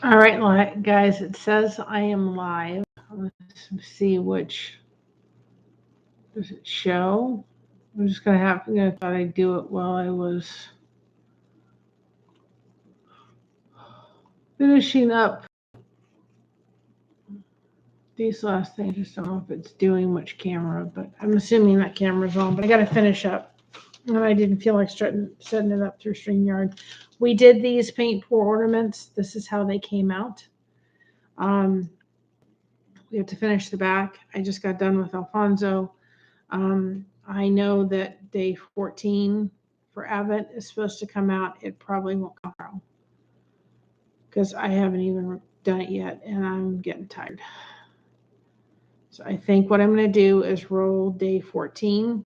All right, guys, it says I am live. Let's see which does it show. I'm just gonna have. I thought I'd do it while I was finishing up these last things. I just don't know if it's doing much camera, but I'm assuming that camera's on. But I got to finish up, and I didn't feel like setting it up through StreamYard. We did these paint pour ornaments. This is how they came out. We have to finish the back. I just got done with Alfonso. I know that day 14 for Abbott is supposed to come out. It probably won't come out because I haven't even done it yet and I'm getting tired. So I think what I'm going to do is roll day 14.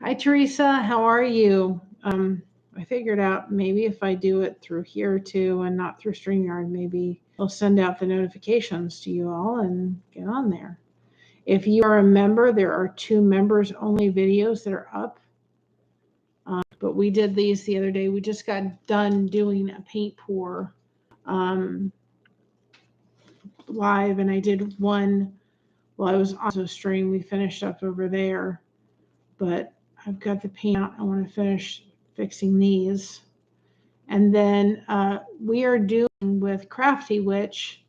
Hi, Teresa. How are you? I figured out maybe if I do it through here too and not through StreamYard, maybe I'll send out the notifications to you all and get on there. If you are a member, there are 2 members only videos that are up. But we did these the other day. We just got done doing a paint pour live, and I did one while I was on the stream. We finished up over there, but I've got the paint out. I want to finish fixing these. And then we are doing with Crafty Witch,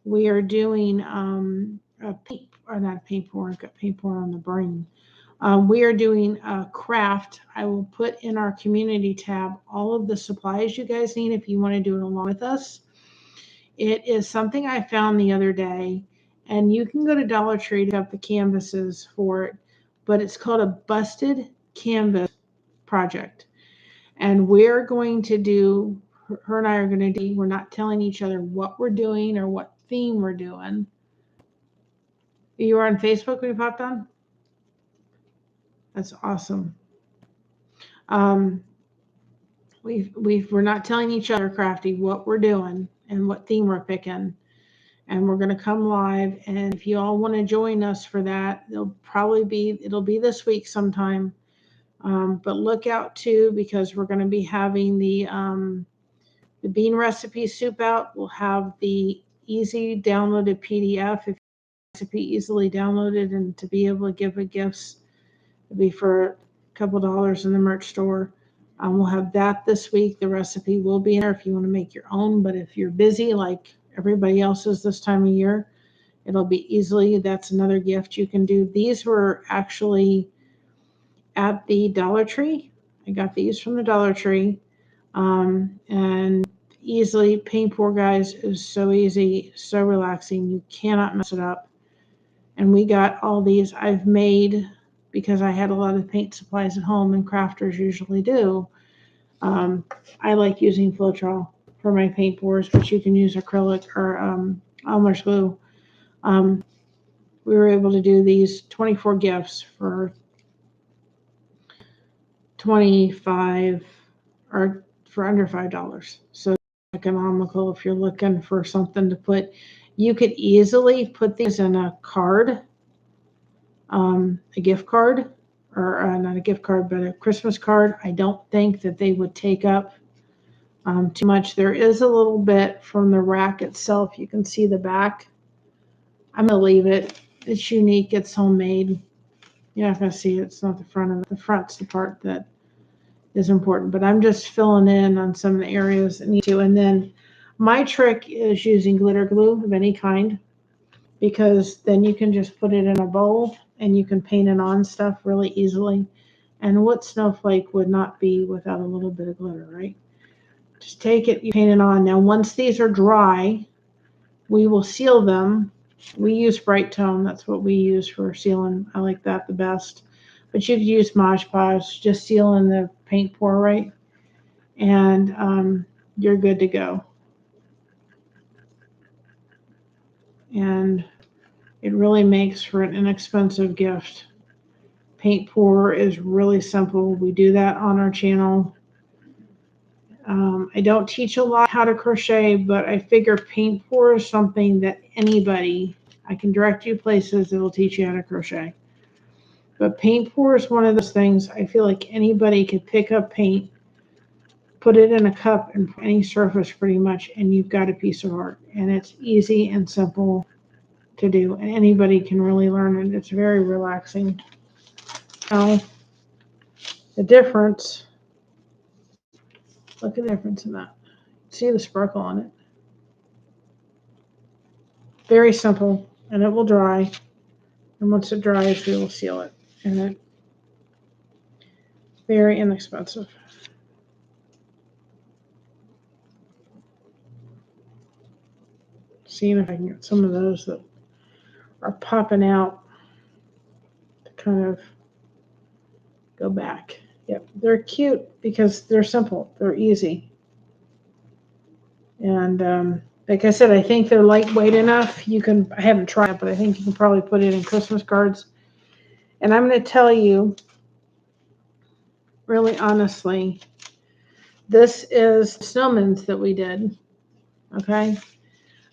we are doing a paint, or not a paint pour, I've got paint pour on the brain. We are doing a craft. I will put in our community tab all of the supplies you guys need if you want to do it along with us. It is something I found the other day, and you can go to Dollar Tree to get the canvases for it, but it's called a busted canvas project. And we're going to do, her and I are going to do, we're not telling each other what we're doing or what theme we're doing. You are on Facebook when you popped on? That's awesome. We're not telling each other, Crafty, what we're doing and what theme we're picking. And we're going to come live. And if you all want to join us for that, it'll be this week sometime. But look out too, because we're going to be having the bean recipe soup out. We'll have the easy downloaded PDF if recipe easily downloaded, and to be able to give a gifts. It'll be for a couple dollars in the merch store. We'll have that this week. The recipe will be in there if you want to make your own, but if you're busy like everybody else is this time of year, it'll be easily, that's another gift you can do. These were actually at the Dollar Tree. I got these from the Dollar Tree. And easily, paint pour, guys, is so easy, so relaxing. You cannot mess it up. And we got all these I've made because I had a lot of paint supplies at home, and crafters usually do. I like using Floetrol for my paint pours, but you can use acrylic or Elmer's glue. We were able to do these 24 gifts for $25 or for under $5. So economical if you're looking for something to put. You could easily put these in a card, a gift card, or not a gift card, but a Christmas card. I don't think that they would take up too much. There is a little bit from the rack itself. You can see the back. I'm going to leave it. It's unique. It's homemade. You're not going to see it. It's not the front of it. The front's the part that is important. But I'm just filling in on some of the areas that need to. And then my trick is using glitter glue of any kind, because then you can just put it in a bowl and you can paint it on stuff really easily. And what snowflake would not be without a little bit of glitter, right? Just take it, you paint it on. Now, once these are dry, we will seal them. We use Bright Tone. That's what we use for sealing. I like that the best. But you could use Mod Podge, just seal in the paint pour, right? And you're good to go. And it really makes for an inexpensive gift. Paint pour is really simple. We do that on our channel. I don't teach a lot how to crochet, but I figure paint pour is something that anybody, I can direct you places that will teach you how to crochet. But paint pour is one of those things I feel like anybody could pick up paint, put it in a cup and any surface pretty much, and you've got a piece of art. And it's easy and simple to do, and anybody can really learn it. It's very relaxing. Now, the difference, look at the difference in that. See the sparkle on it. Very simple, and it will dry. And once it dries, we will seal it. And it's very inexpensive. Seeing if I can get some of those that are popping out to kind of go back. Yep, they're cute because they're simple. They're easy. And like I said, I think they're lightweight enough. You can, I haven't tried it, but I think you can probably put it in Christmas cards. And I'm going to tell you, really honestly, this is snowman's that we did. Okay?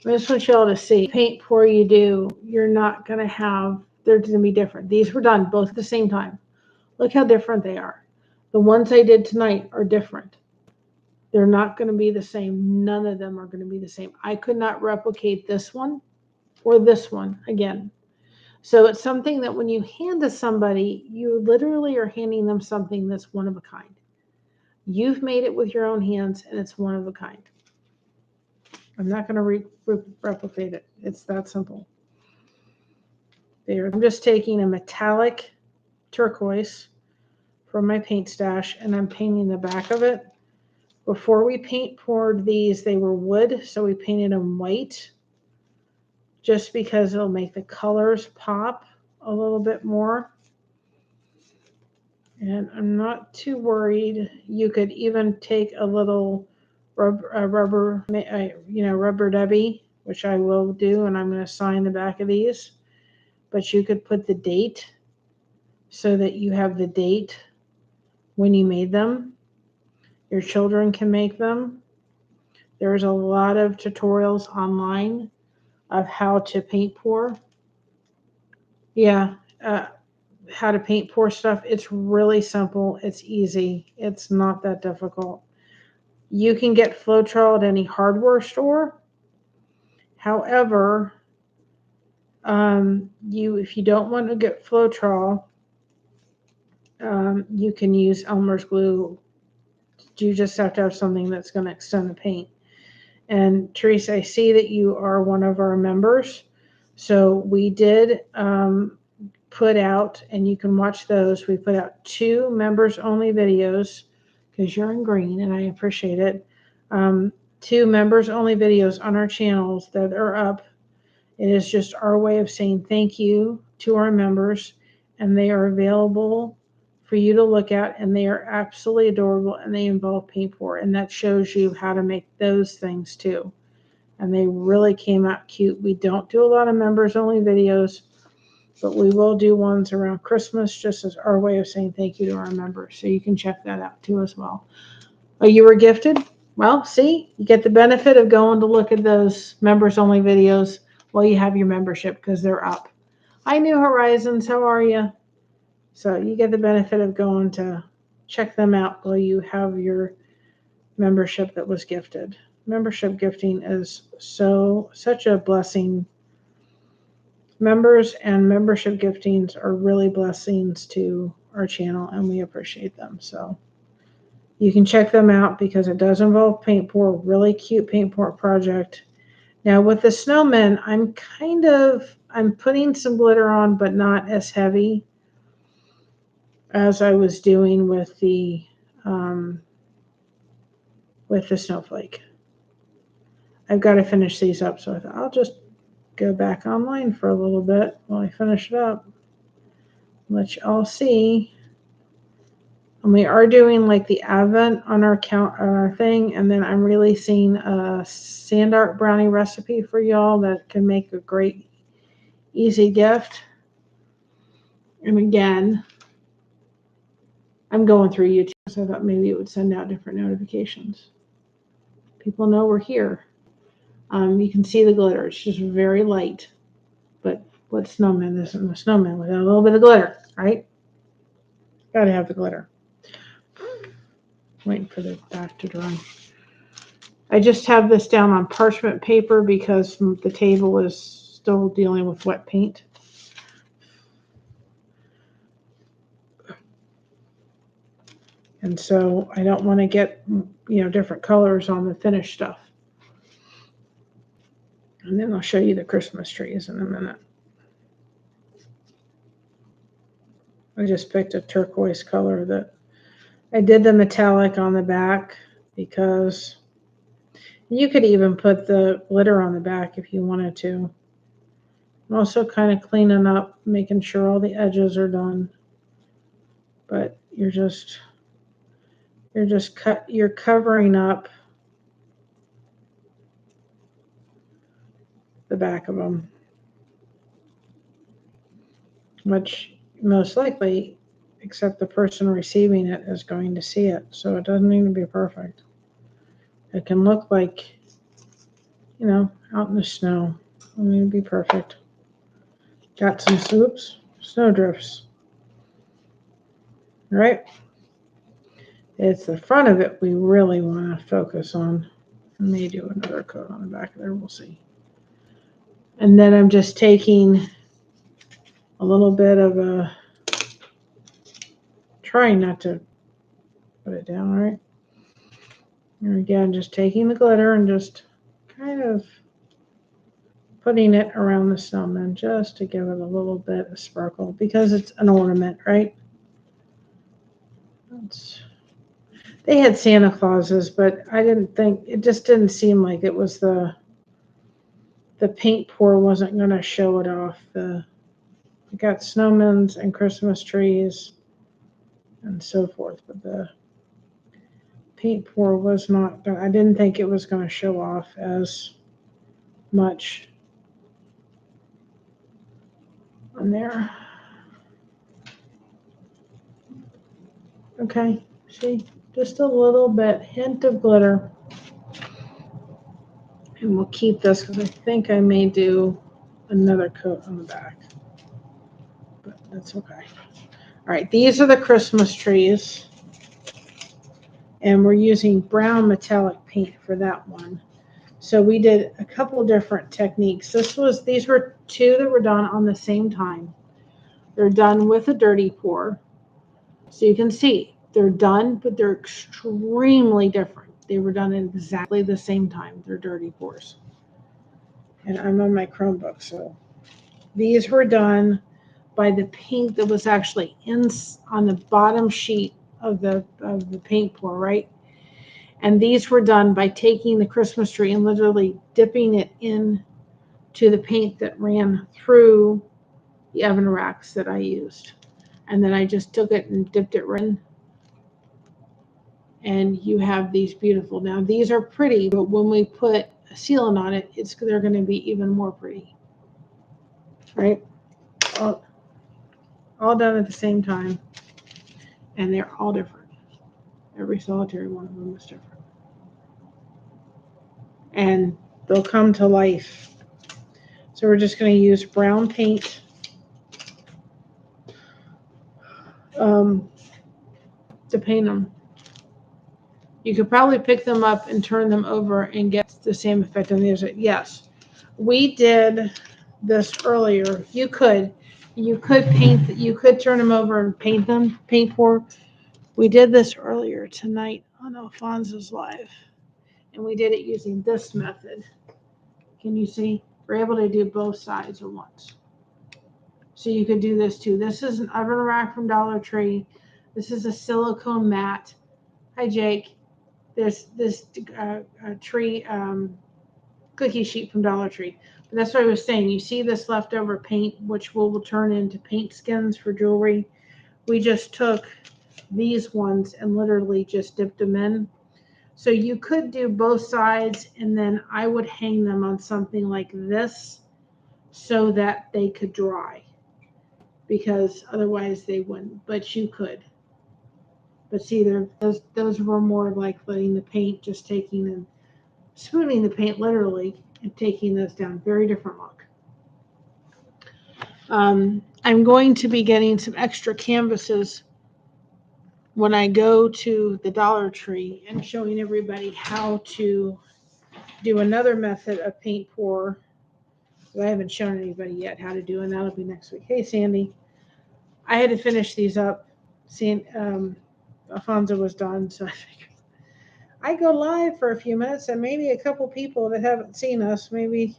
I just want you all to see. Paint pour you do, you're not going to have, they're going to be different. These were done both at the same time. Look how different they are. The ones I did tonight are different. They're not going to be the same. None of them are going to be the same. I could not replicate this one or this one again. So it's something that when you hand to somebody, you literally are handing them something that's one of a kind. You've made it with your own hands, and it's one of a kind. I'm not going to replicate it. It's that simple. There. I'm just taking a metallic turquoise from my paint stash, and I'm painting the back of it. Before we paint poured these, they were wood, so we painted them white just because it'll make the colors pop a little bit more. And I'm not too worried. You could even take a little rubber Debbie, which I will do, and I'm going to sign the back of these. But you could put the date so that you have the date when you made them. Your children can make them. There's a lot of tutorials online of how to paint pour. Yeah, how to paint pour stuff. It's really simple. It's easy. It's not that difficult. You can get Floetrol at any hardware store. However, if you don't want to get Floetrol, you can use Elmer's glue. You just have to have something that's going to extend the paint. And Teresa, I see that you are one of our members. So we did put out, and you can watch those. We put out 2 members only videos because you're in green and I appreciate it. 2 members only videos on our channels that are up. It is just our way of saying thank you to our members, and they are available for you to look at, and they are absolutely adorable, and they involve paint pour, and that shows you how to make those things too. And they really came out cute. We don't do a lot of members only videos, but we will do ones around Christmas just as our way of saying thank you to our members. So you can check that out too as well. Oh, you were gifted? Well, see, you get the benefit of going to look at those members only videos while you have your membership because they're up. Hi, New Horizons. How are you? So you get the benefit of going to check them out while you have your membership that was gifted. Membership gifting is such a blessing. Members and membership giftings are really blessings to our channel, and we appreciate them. So you can check them out because it does involve paint pour, really cute paint pour project. Now with the snowmen, I'm putting some glitter on, but not as heavy as I was doing with the snowflake. I've got to finish these up, so I thought I'll just go back online for a little bit while I finish it up. Let you all see. And we are doing like the Advent on our thing, and then I'm releasing a sand art brownie recipe for y'all that can make a great, easy gift. And again, I'm going through YouTube, so I thought maybe it would send out different notifications. People know we're here. You can see the glitter. It's just very light. But what snowman isn't a snowman without a little bit of glitter, right? Gotta have the glitter. Waiting for the back to dry. I just have this down on parchment paper because the table is still dealing with wet paint. And so I don't want to get, different colors on the finished stuff. And then I'll show you the Christmas trees in a minute. I just picked a turquoise color that I did the metallic on the back because you could even put the glitter on the back if you wanted to. I'm also kind of cleaning up, making sure all the edges are done. But you're covering up the back of them, which most likely, except the person receiving it, is going to see it. So it doesn't need to be perfect. It can look like, out in the snow. It doesn't need to be perfect. Got some snow drifts. All right? It's the front of it we really want to focus on. I may do another coat on the back there. We'll see. And then I'm just taking a little bit of a, trying not to put it down, right? And again, just taking the glitter and just kind of putting it around the snowman just to give it a little bit of sparkle because it's an ornament, right? They had Santa Clauses, but it just didn't seem like it was the paint pour wasn't going to show it off. We got snowmen and Christmas trees and so forth, but the paint pour was not, I didn't think it was going to show off as much on there. Okay, see, just a little bit, hint of glitter. And we'll keep this because I think I may do another coat on the back, but that's okay. All right, these are the Christmas trees. And we're using brown metallic paint for that one. So we did a couple different techniques. These were two that were done on the same time. They're done with a dirty pour. So you can see they're done, but they're extremely different. They were done at exactly the same time. They're dirty pours. And I'm on my Chromebook, so these were done by the paint that was actually on the bottom sheet of the paint pour, right? And these were done by taking the Christmas tree and literally dipping it in to the paint that ran through the oven racks that I used. And then I just took it and dipped it in. And you have these beautiful. Now these are pretty, but when we put a sealant on it, they're going to be even more pretty. Right? All done at the same time. And they're all different. Every solitary one of them is different. And they'll come to life. So we're just going to use brown paint to paint them. You could probably pick them up and turn them over and get the same effect on the other side. Yes, we did this earlier. You could paint. You could turn them over and paint pour. We did this earlier tonight on Alfonso's live, and we did it using this method. Can you see? We're able to do both sides at once. So you could do this too. This is an oven rack from Dollar Tree. This is a silicone mat. Hi, Jake. This tree cookie sheet from Dollar Tree. But that's what I was saying. You see this leftover paint, which will turn into paint skins for jewelry. We just took these ones and literally just dipped them in. So you could do both sides, and then I would hang them on something like this so that they could dry, because otherwise they wouldn't. But you could. But see, those were more like letting the paint, just taking and spooning the paint literally and taking those down. Very different look. I'm going to be getting some extra canvases when I go to the Dollar Tree and showing everybody how to do another method of paint pour that I haven't shown anybody yet how to do, and that'll be next week. Hey, Sandy, I had to finish these up. Alfonso was done, so I figured I go live for a few minutes and maybe a couple people that haven't seen us, maybe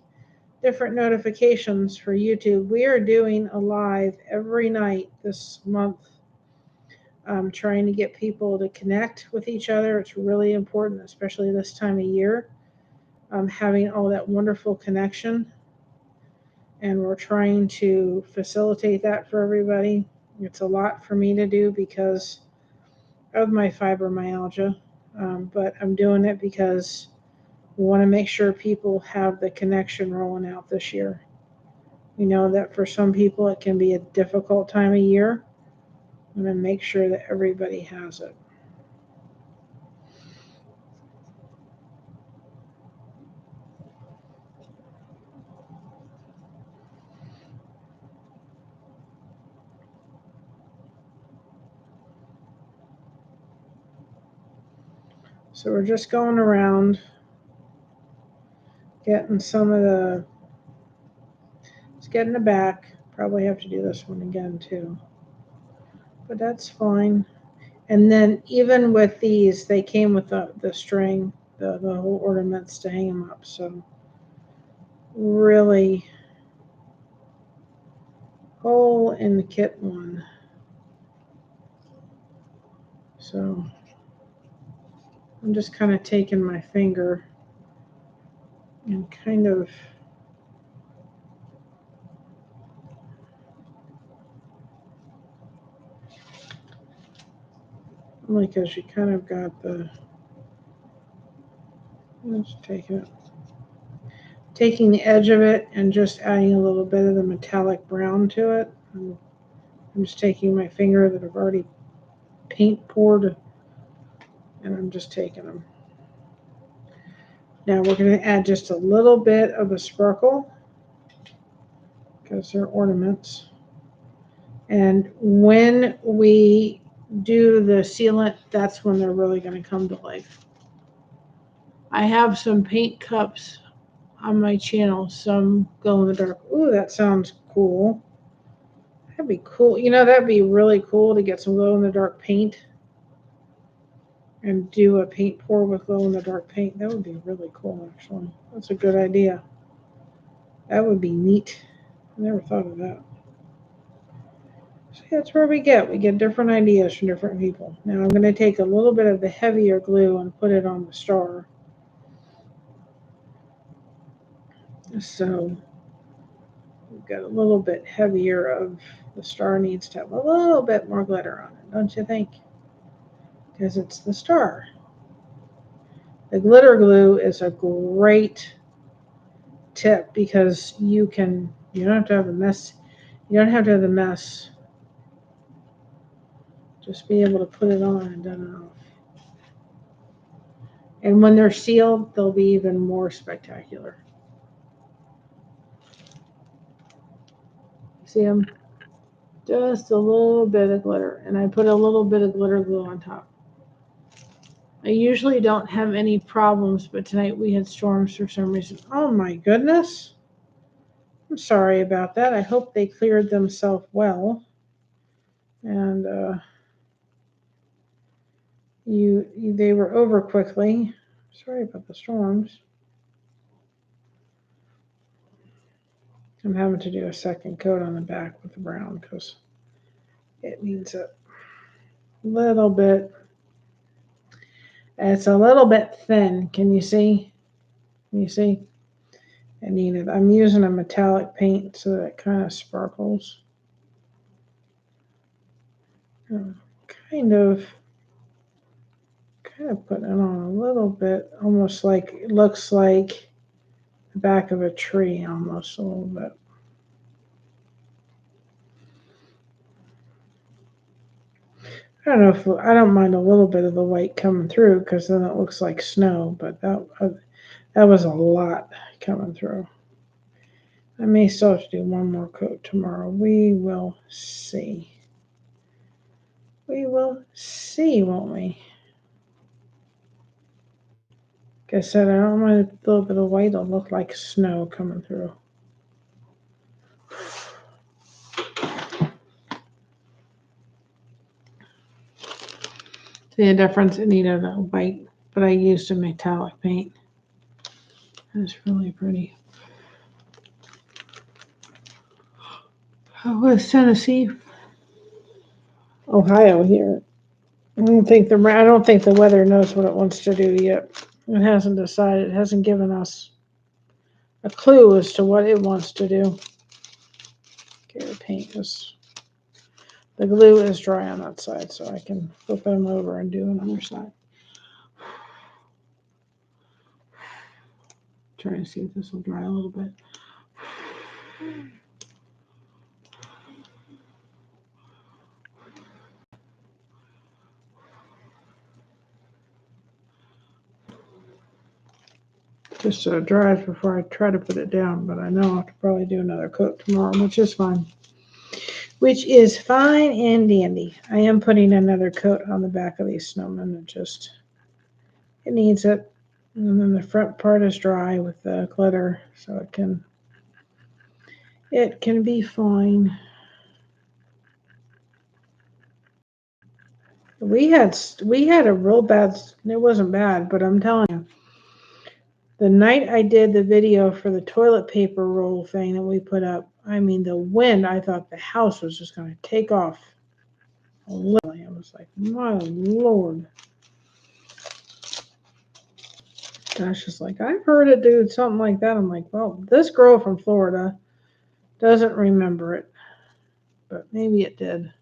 different notifications for YouTube. We are doing a live every night this month, trying to get people to connect with each other. It's really important, especially this time of year, having all that wonderful connection. And we're trying to facilitate that for everybody. It's a lot for me to do because of my fibromyalgia, but I'm doing it because we want to make sure people have the connection rolling out this year. We know that for some people it can be a difficult time of year. I'm going to make sure that everybody has it. So we're just going around getting some of the, let's get in the back. Probably have to do this one again too, but that's fine. And then even with these, they came with the string, the whole ornaments to hang them up. So really hole in the kit one. So I'm just kind of taking my finger and kind of because you kind of got the, let's take it, taking the edge of it and just adding a little bit of the metallic brown to it. I'm just taking my finger that I've already paint poured and I'm just taking them. Now we're going to add just a little bit of the sparkle because they're ornaments. And when we do the sealant, that's when they're really going to come to life. I have some paint cups on my channel, some glow in the dark. Ooh, that sounds cool. That'd be cool. You know, that'd be really cool to get some glow in the dark paint and do a paint pour with glow in the dark paint. That would be really cool, actually. That's a good idea. That would be neat. I never thought of that. So that's where we get different ideas from different people. Now I'm going to take a little bit of the heavier glue and put it on the star. So we've got a little bit heavier of the star, needs to have a little bit more glitter on it, don't you think? Because it's the star. The glitter glue is a great tip because you don't have to have a mess. You don't have to have the mess. Just be able to put it on and done it off. And when they're sealed, they'll be even more spectacular. See them? Just a little bit of glitter. And I put a little bit of glitter glue on top. I usually don't have any problems, but tonight we had storms for some reason. Oh my goodness. I'm sorry about that. I hope they cleared themselves well. And they were over quickly. Sorry about the storms. I'm having to do a second coat on the back with the brown because it needs a little bit. It's a little bit thin. Can you see? Can you see? I need it. I'm using a metallic paint so that it kind of sparkles. Kind of putting it on a little bit, almost like it looks like the back of a tree, almost a little bit. I don't mind a little bit of the white coming through because then it looks like snow, but that was a lot coming through. I may still have to do one more coat tomorrow. We will see. We will see, won't we? Like I said, I don't mind a little bit of white. It'll look like snow coming through. See the difference? It needed a white, but I used a metallic paint. It's really pretty. Oh, it's Tennessee, Ohio here. I don't think the weather knows what it wants to do yet. It hasn't decided. It hasn't given us a clue as to what it wants to do. Okay, the glue is dry on that side, so I can flip them over and do another side. Trying to see if this will dry a little bit. Just so it dries before I try to put it down, but I know I'll have to probably do another coat tomorrow, which is fine. Which is fine and dandy. I am putting another coat on the back of these snowmen. It needs it. And then the front part is dry with the glitter, so it can be fine. We had a real bad, it wasn't bad, but I'm telling you, the night I did the video for the toilet paper roll thing that we put up, I mean, the wind, I thought the house was just going to take off. Literally, I was like, my Lord. Gosh, it's like, I've heard it do something like that. I'm like, well, this girl from Florida doesn't remember it, but maybe it did.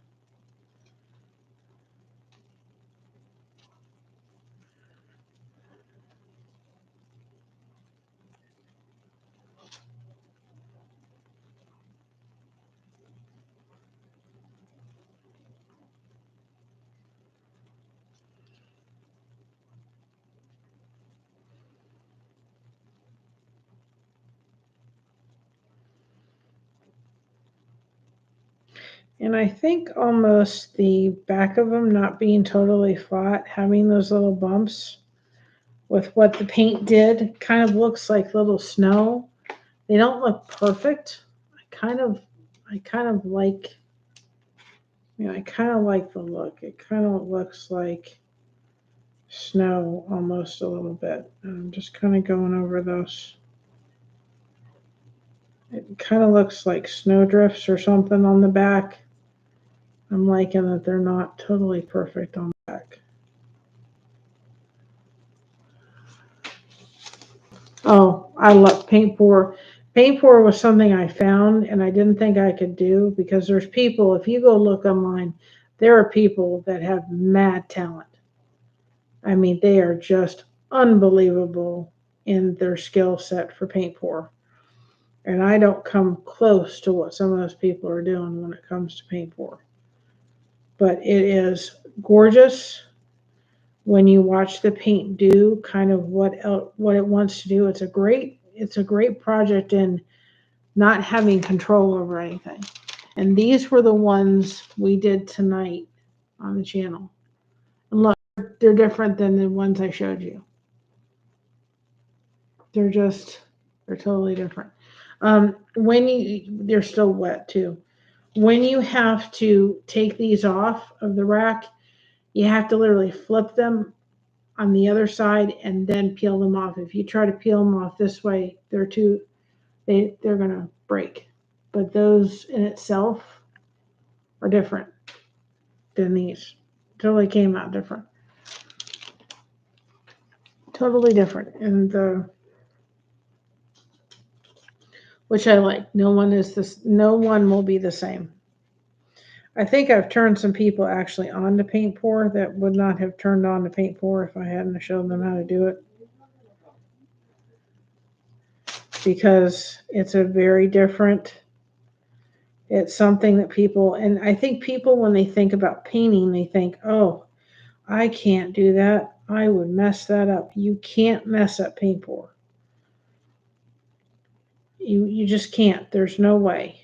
And I think almost the back of them not being totally flat, having those little bumps with what the paint did, kind of looks like little snow. They don't look perfect. I kind of like, I kind of like the look. It kind of looks like snow almost a little bit. I'm just kind of going over those. It kind of looks like snowdrifts or something on the back. I'm liking that they're not totally perfect on the back. Oh, I love paint pour. Paint pour was something I found and I didn't think I could do because there's people, if you go look online, there are people that have mad talent. I mean, they are just unbelievable in their skill set for paint pour. And I don't come close to what some of those people are doing when it comes to paint pour. But it is gorgeous when you watch the paint do kind of what it wants to do. It's a great project in not having control over anything. And these were the ones we did tonight on the channel. And look, they're different than the ones I showed you. They're totally different. They're still wet too. When you have to take these off of the rack, you have to literally flip them on the other side and then peel them off. If you try to peel them off this way, they're gonna break. But those in itself are different than these. Totally came out different. Totally different. And which I like. No one will be the same. I think I've turned some people actually on to paint pour that would not have turned on to paint pour if I hadn't shown them how to do it. Because it's it's something that people, and I think people when they think about painting, they think, oh, I can't do that. I would mess that up. You can't mess up paint pour. You just can't. There's no way.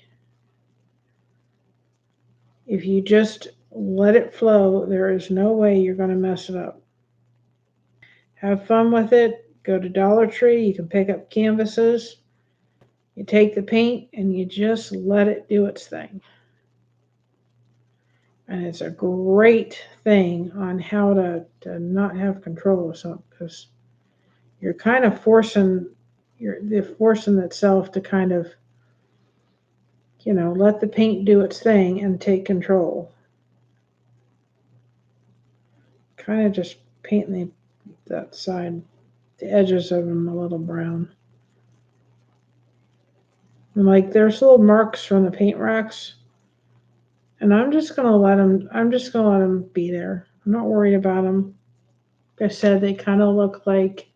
If you just let it flow. There is no way you're going to mess it up. Have fun with it. Go to Dollar Tree. You can pick up canvases. You take the paint and you just let it do its thing. And it's a great thing on how to not have control of something, because you're kind of forcing itself to kind of, let the paint do its thing and take control. Kind of just painting that side, the edges of them a little brown. And like there's little marks from the paint racks, and I'm just gonna let them be there. I'm not worried about them. Like I said, they kind of look like,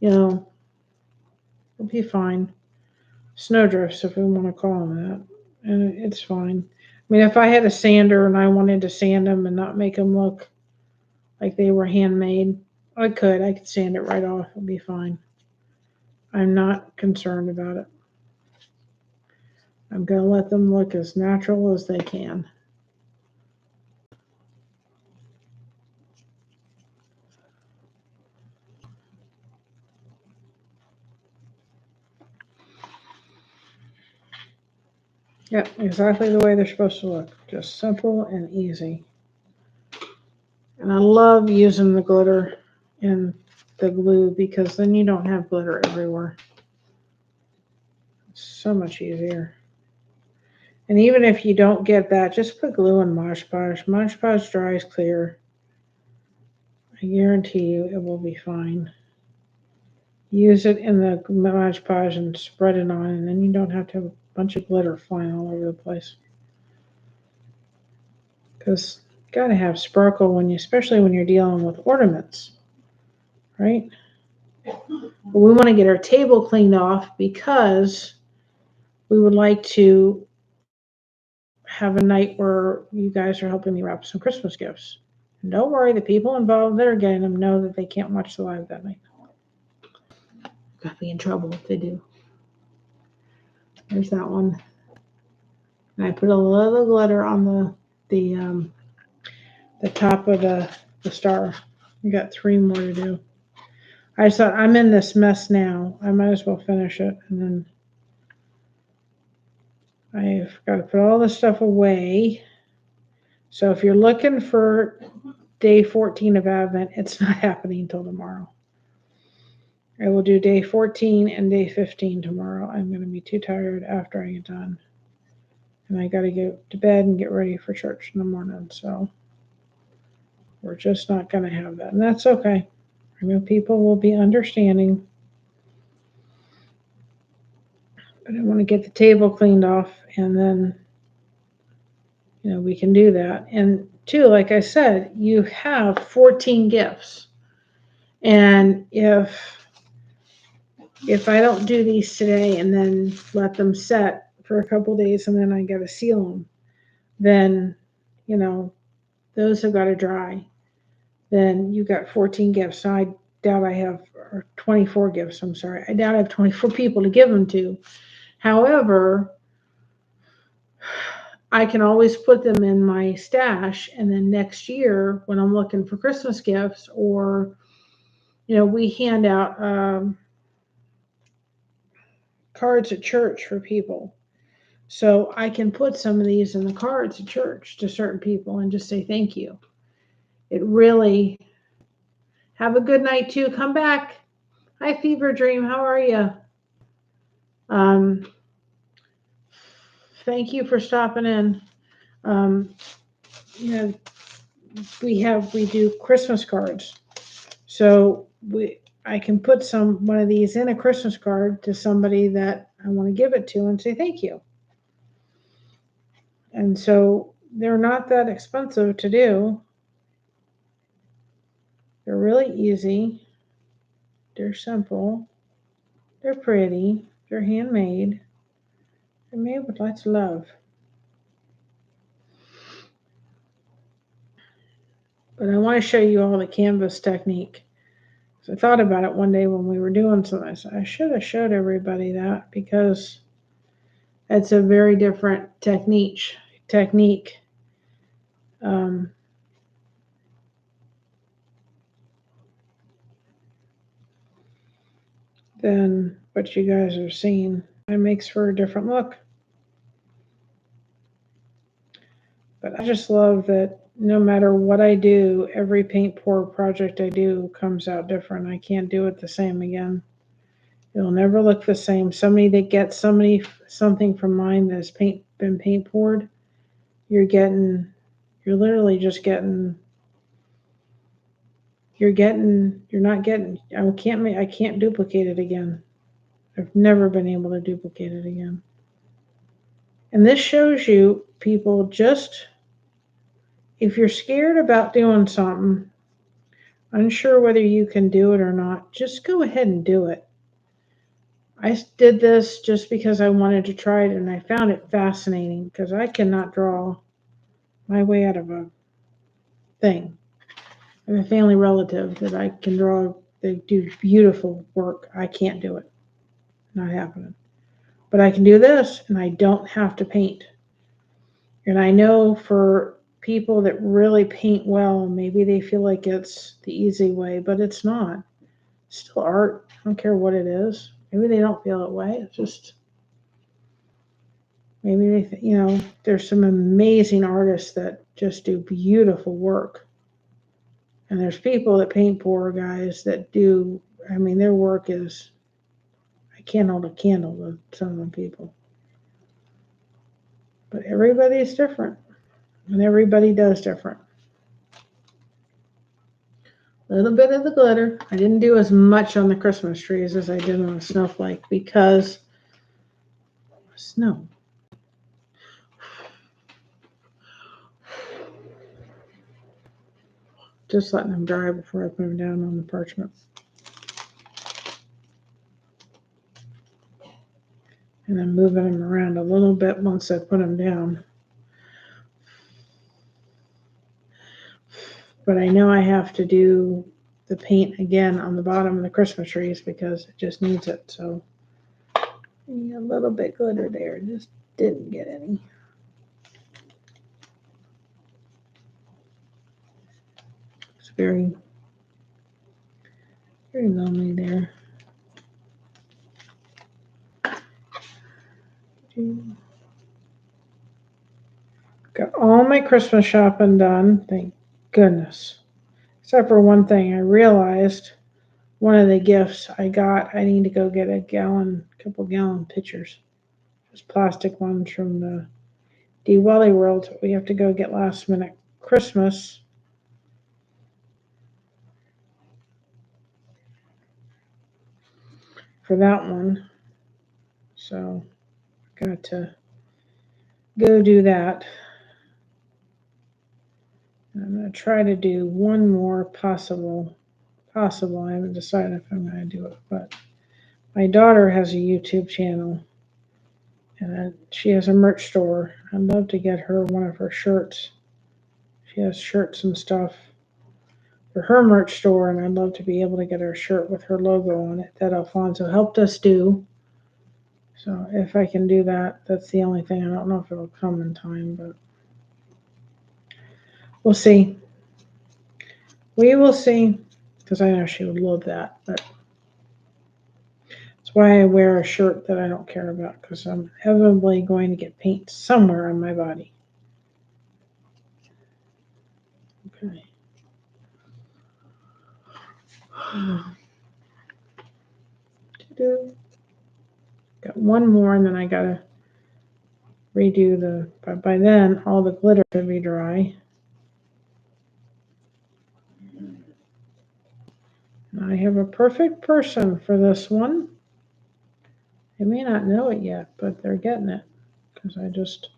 it'll be fine. Snowdrifts, if we want to call them that, and it's fine. I mean, if I had a sander and I wanted to sand them and not make them look like they were handmade, I could sand it right off. It'll be fine. I'm not concerned about it. I'm going to let them look as natural as they can. Yep, exactly the way they're supposed to look. Just simple and easy. And I love using the glitter and the glue, because then you don't have glitter everywhere. It's so much easier. And even if you don't get that, just put glue in Mod Podge. Mod Podge dries clear. I guarantee you it will be fine. Use it in the Mod Podge and spread it on, and then you don't have to have a bunch of glitter flying all over the place. Because you got to have sparkle especially when you're dealing with ornaments, right? But we want to get our table cleaned off, because we would like to have a night where you guys are helping me wrap some Christmas gifts. And don't worry, the people involved that are getting them know that they can't watch the live that night. Got me in trouble if they do. There's that one. And I put a little glitter on the top of the star. We got 3 more to do. I just thought, I'm in this mess now. I might as well finish it, and then I've got to put all this stuff away. So if you're looking for day 14 of Advent, it's not happening until tomorrow. I will do day 14 and day 15 tomorrow. I'm going to be too tired after I get done. And I got to go to bed and get ready for church in the morning. So we're just not going to have that. And that's okay. I know people will be understanding. But I want to get the table cleaned off, and then, we can do that. And too, like I said, you have 14 gifts. And if I don't do these today and then let them set for a couple days and then I got to seal them, then, those have got to dry. Then you got 14 gifts. So I doubt I have, or 24 gifts, I'm sorry. I doubt I have 24 people to give them to. However, I can always put them in my stash, and then next year when I'm looking for Christmas gifts, or, we hand out cards at church for people. So I can put some of these in the cards at church to certain people and just say thank you. It really, have a good night too. Come back. Hi, Fever Dream. How are you? Thank you for stopping in. We do Christmas cards. So I can put one of these in a Christmas card to somebody that I want to give it to and say thank you. And so they're not that expensive to do. They're really easy. They're simple. They're pretty. They're handmade. They're made with lots of love. But I want to show you all the canvas technique. So I thought about it one day when we were doing something. I said, I should have showed everybody that, because it's a very different technique. than what you guys are seeing. It makes for a different look. But I just love that no matter what I do, every paint pour project I do comes out different. I can't do it the same again. It'll never look the same. Somebody that gets something from mine that's been paint poured, you're literally just getting, I can't duplicate it again. I've never been able to duplicate it again. And this shows you, people, just if you're scared about doing something, unsure whether you can do it or not, just go ahead and do it. I did this just because I wanted to try it, and I found it fascinating because I cannot draw my way out of a thing. I have a family relative that I can draw. They do beautiful work. I can't do it. Not happening. But I can do this, and I don't have to paint. And I know for people that really paint well, maybe they feel like it's the easy way, but it's not. It's still art. I don't care what it is. Maybe they don't feel that way. It's just, maybe they, there's some amazing artists that just do beautiful work. And there's people that paint pour, guys, that do, their work is, I can't hold a candle with some of the people. But everybody's different. And everybody does different. A little bit of the glitter. I didn't do as much on the Christmas trees as I did on the snowflake because snow. Just letting them dry before I put them down on the parchment. And then moving them around a little bit once I put them down. But I know I have to do the paint again on the bottom of the Christmas trees because it just needs it. So a little bit glitter there. Just didn't get any. It's very, very lonely there. Got all my Christmas shopping done, thank goodness. Except for one thing, I realized one of the gifts I got, I need to go get a couple gallon pitchers. Just plastic ones from the Welly World. We have to go get last minute Christmas. For that one. So, got to go do that. I'm going to try to do one more possible. I haven't decided if I'm going to do it, but my daughter has a YouTube channel, and she has a merch store. I'd love to get her one of her shirts. She has shirts and stuff for her merch store, and I'd love to be able to get her a shirt with her logo on it that Alfonso helped us do. So if I can do that, that's the only thing. I don't know if it'll come in time, but we'll see. We will see, because I know she would love that, but that's why I wear a shirt that I don't care about, because I'm inevitably going to get paint somewhere on my body. Okay. Got one more, and then I gotta redo but by then all the glitter should be dry. And I have a perfect person for this one. They may not know it yet, but they're getting it, because I just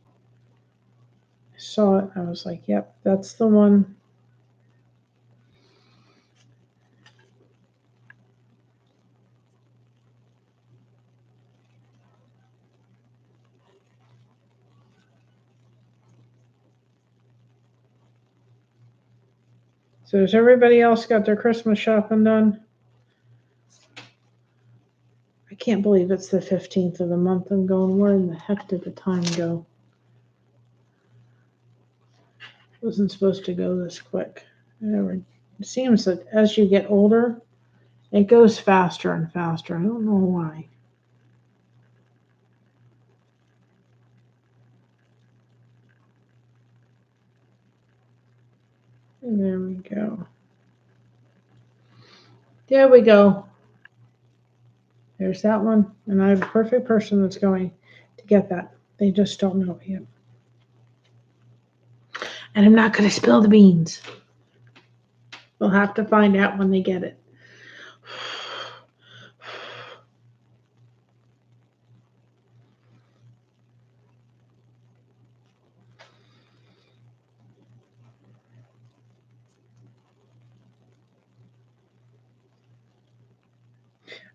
saw it. I was like, yep, that's the one. So has everybody else got their Christmas shopping done? I can't believe it's the 15th of the month. I'm going, where in the heck did the time go? Wasn't supposed to go this quick. It seems that as you get older, it goes faster and faster. I don't know why. And there we go. There we go. There's that one. And I have a perfect person that's going to get that. They just don't know it yet. And I'm not going to spill the beans. We'll have to find out when they get it.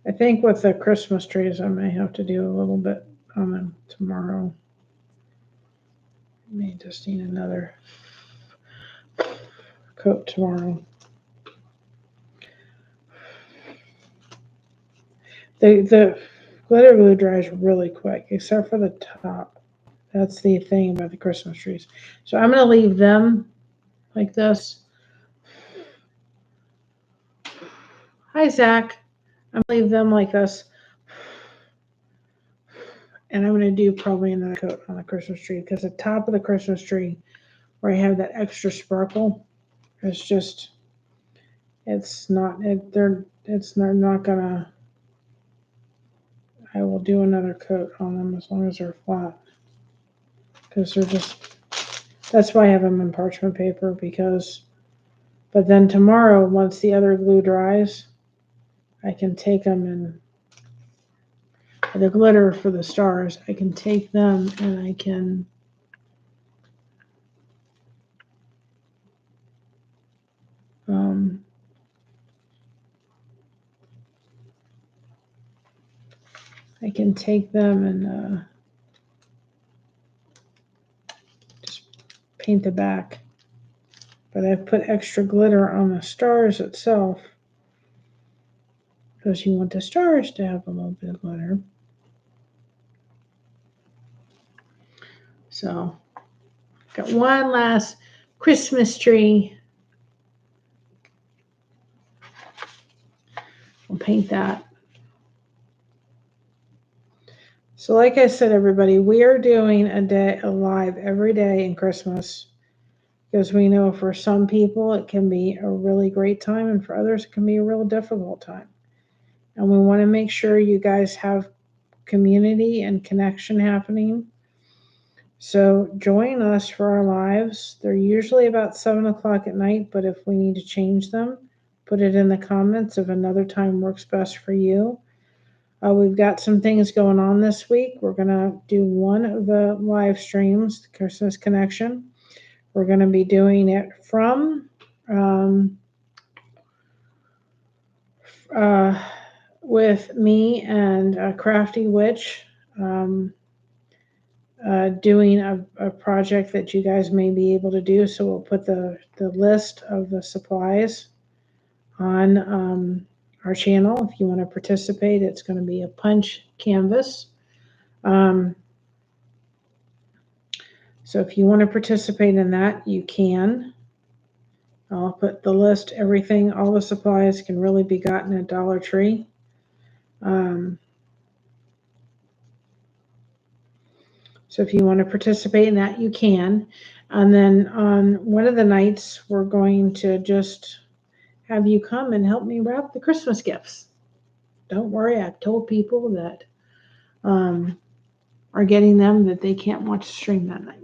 I think with the Christmas trees, I may have to do a little bit on them tomorrow. I may just need another coat tomorrow. The glitter glue dries really quick, except for the top. That's the thing about the Christmas trees. So I'm going to leave them like this. Hi, Zach. I'm going to leave them like this. And I'm going to do probably another coat on the Christmas tree because the top of the Christmas tree where I have that extra sparkle is just, it's not gonna, I will do another coat on them as long as they're flat because they're just, that's why I have them in parchment paper but then tomorrow, once the other glue dries, I can take them and the glitter for the stars, I can take them and I can take them and just paint the back. But I've put extra glitter on the stars itself because you want the stars to have a little bit of glitter. So, got one last Christmas tree. I'll paint that. So like I said, everybody, we are doing a live every day in Christmas because we know for some people it can be a really great time and for others it can be a real difficult time. And we want to make sure you guys have community and connection happening. So join us for our lives. They're usually about 7 o'clock at night, but if we need to change them, put it in the comments if another time works best for you. We've got some things going on this week. We're going to do one of the live streams, the Christmas Connection. We're going to be doing it from with me and Crafty Witch doing a project that you guys may be able to do. So we'll put the list of the supplies on our channel. If you want to participate, it's going to be a punch canvas. So if you want to participate in that, you can. I'll put the list, everything, all the supplies can really be gotten at Dollar Tree. So if you want to participate in that, you can. And then on one of the nights, we're going to just have you come and help me wrap the Christmas gifts. Don't worry, I've told people that are getting them that they can't watch the stream that night.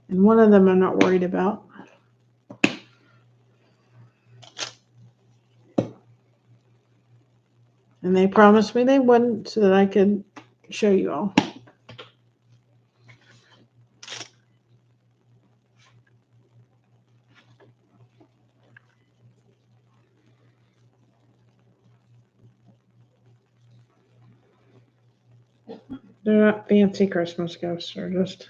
And one of them I'm not worried about. And they promised me they wouldn't so that I could show you all. They're not fancy Christmas gifts. They're just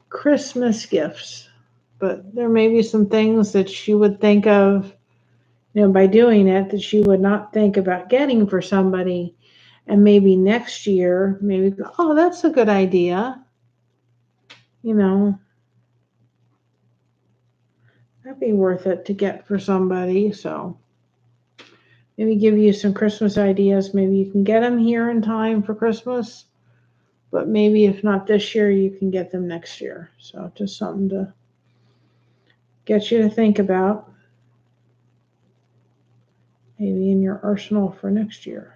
Christmas gifts. But there may be some things that you would think of, by doing it that you would not think about getting for somebody. And maybe next year, maybe, oh, that's a good idea. you know, that'd be worth it to get for somebody. So maybe give you some Christmas ideas. Maybe you can get them here in time for Christmas, but maybe if not this year, you can get them next year. So just something to get you to think about, maybe in your arsenal for next year.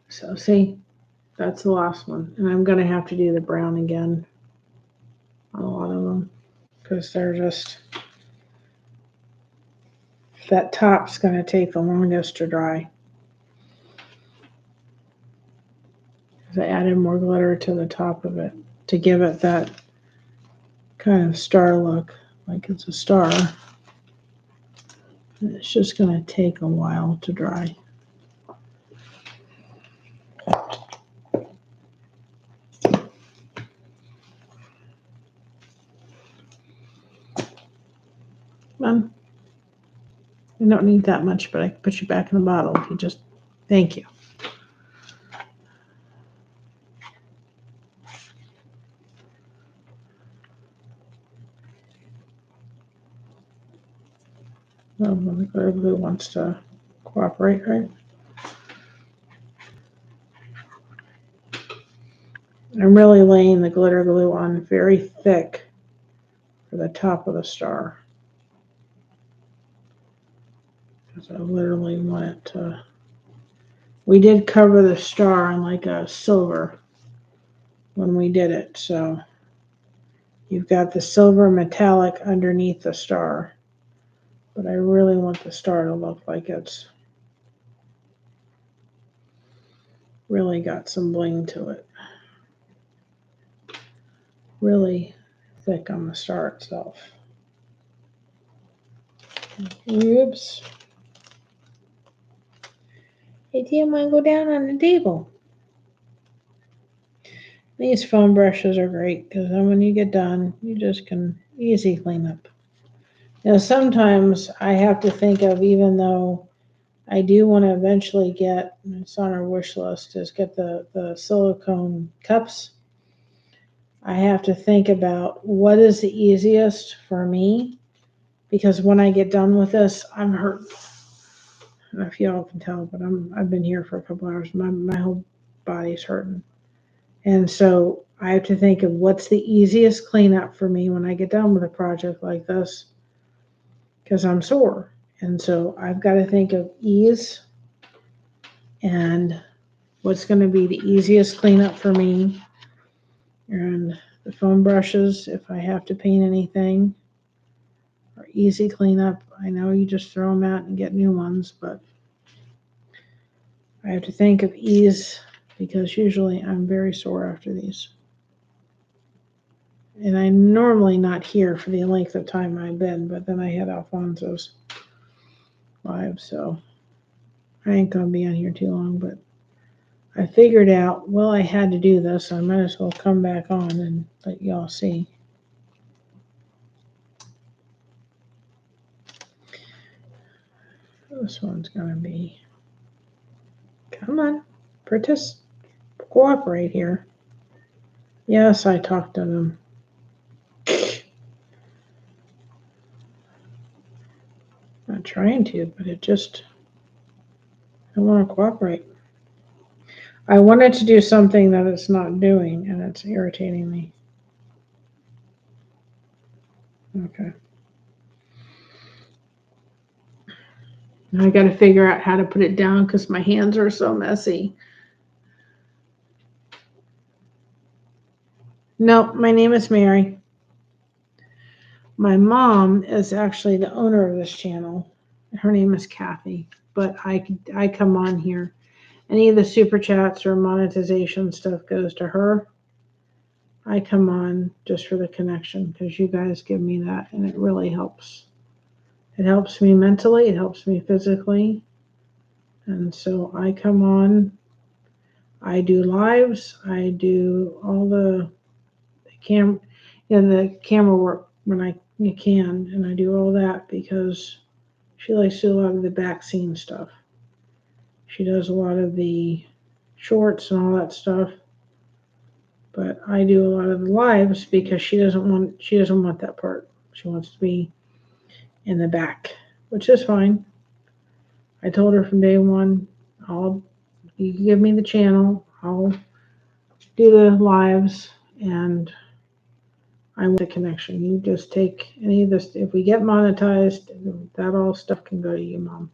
So see, that's the last one. And I'm going to have to do the brown again on a lot of them because they're just, that top's going to take the longest to dry. I added more glitter to the top of it to give it that kind of star look, like it's a star. And it's just going to take a while to dry. You don't need that much, but I can put you back in the bottle if you just, thank you. Well, when the glitter glue wants to cooperate, right? I'm really laying the glitter glue on very thick for the top of the star. Because I literally want it to, we did cover the star in like a silver when we did it. So you've got the silver metallic underneath the star. But I really want the star to look like it's really got some bling to it. Really thick on the star itself. Oops. Hey, do you want to go down on the table? These foam brushes are great because then when you get done, you just can easy clean up. Now, sometimes I have to think of, even though I do want to eventually get, it's on our wish list, is get the silicone cups. I have to think about what is the easiest for me, because when I get done with this, I'm hurt. I don't know if y'all can tell, but I've been here for a couple hours. My whole body's hurting. And so I have to think of what's the easiest cleanup for me when I get done with a project like this, because I'm sore. And so I've got to think of ease and what's going to be the easiest cleanup for me. And the foam brushes, if I have to paint anything, are easy cleanup. I know you just throw them out and get new ones, but I have to think of ease because usually I'm very sore after these. And I'm normally not here for the length of time I've been, but then I had Alfonso's live, so I ain't gonna be on here too long, but I figured out, well, I had to do this, so I might as well come back on and let y'all see. This one's gonna be, come on, cooperate here. Yes, I talked to them. Not trying to, but it just, I want to cooperate. I wanted to do something that it's not doing, and it's irritating me. Okay. Now I got to figure out how to put it down because my hands are so messy. No, my name is Mary. My mom is actually the owner of this channel. Her name is Kathy, but I come on here. Any of the super chats or monetization stuff goes to her. I come on just for the connection because you guys give me that, and it really helps. It helps me mentally, it helps me physically. And so I come on, I do lives, I do all the the camera work when I can, and I do all that because she likes to do a lot of the back scene stuff. She does a lot of the shorts and all that stuff, but I do a lot of the lives because she doesn't want that part. She wants to be in the back, which is fine. I told her from day one, you can give me the channel, I'll do the lives, and I want the connection. You just take any of this. If we get monetized, that all stuff can go to you, Mom.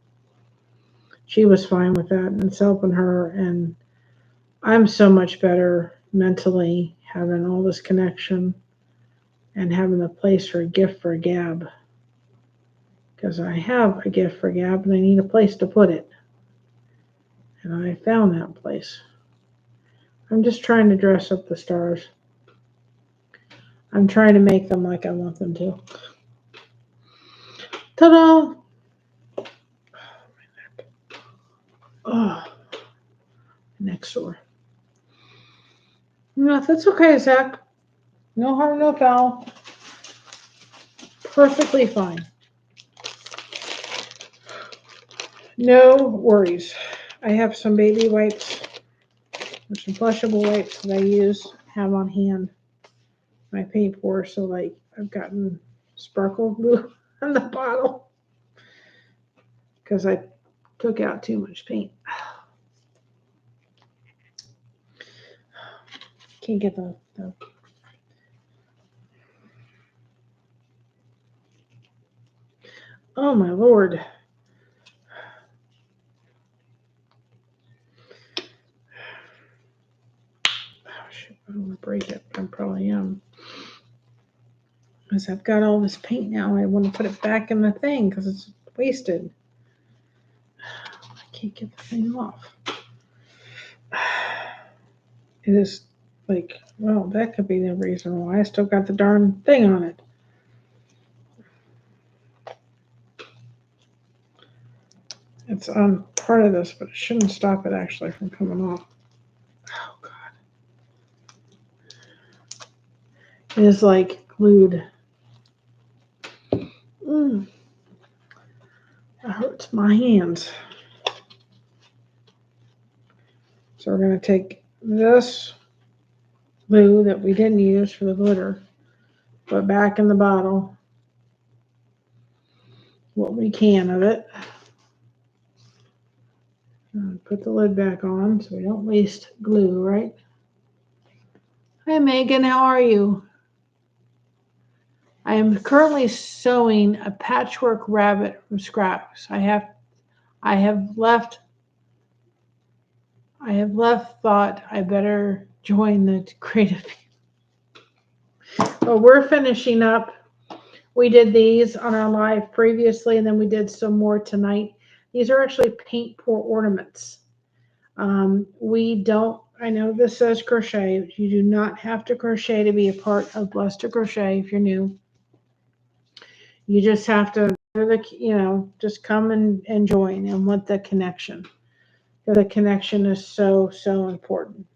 She was fine with that, and it's helping her, and I'm so much better mentally having all this connection and having a place for a gift for a gab, because I have a gift for Gab and I need a place to put it, and I found that place. I'm just trying to dress up the stars. I'm trying to make them like I want them to. Ta-da! Oh, next door. No, that's okay, Zach. No harm, no foul. Perfectly fine. No worries. I have some baby wipes or some flushable wipes that I have on hand. I paint for, so like I've gotten sparkle glue on the bottle because I took out too much paint. Can't get the oh my Lord. Oh, shit, I don't want to break it, but I probably am. Because I've got all this paint now. I want to put it back in the thing because it's wasted. I can't get the thing off. It is like, well, that could be the reason why I still got the darn thing on it. It's on part of this, but it shouldn't stop it actually from coming off. Oh, God. It is like glued. That hurts my hands. So we're going to take this glue that we didn't use for the glitter, put back in the bottle what we can of it. And put the lid back on so we don't waste glue, right? Hi, Megan. How are you? I am currently sewing a patchwork rabbit from scraps. I have left thought I better join the creative. Well, we're finishing up. We did these on our live previously, and then we did some more tonight. These are actually paint pour ornaments. I know this says crochet. You do not have to crochet to be a part of Blessed to Crochet if you're new. You just have to, just come and join and want the connection. The connection is so, so important.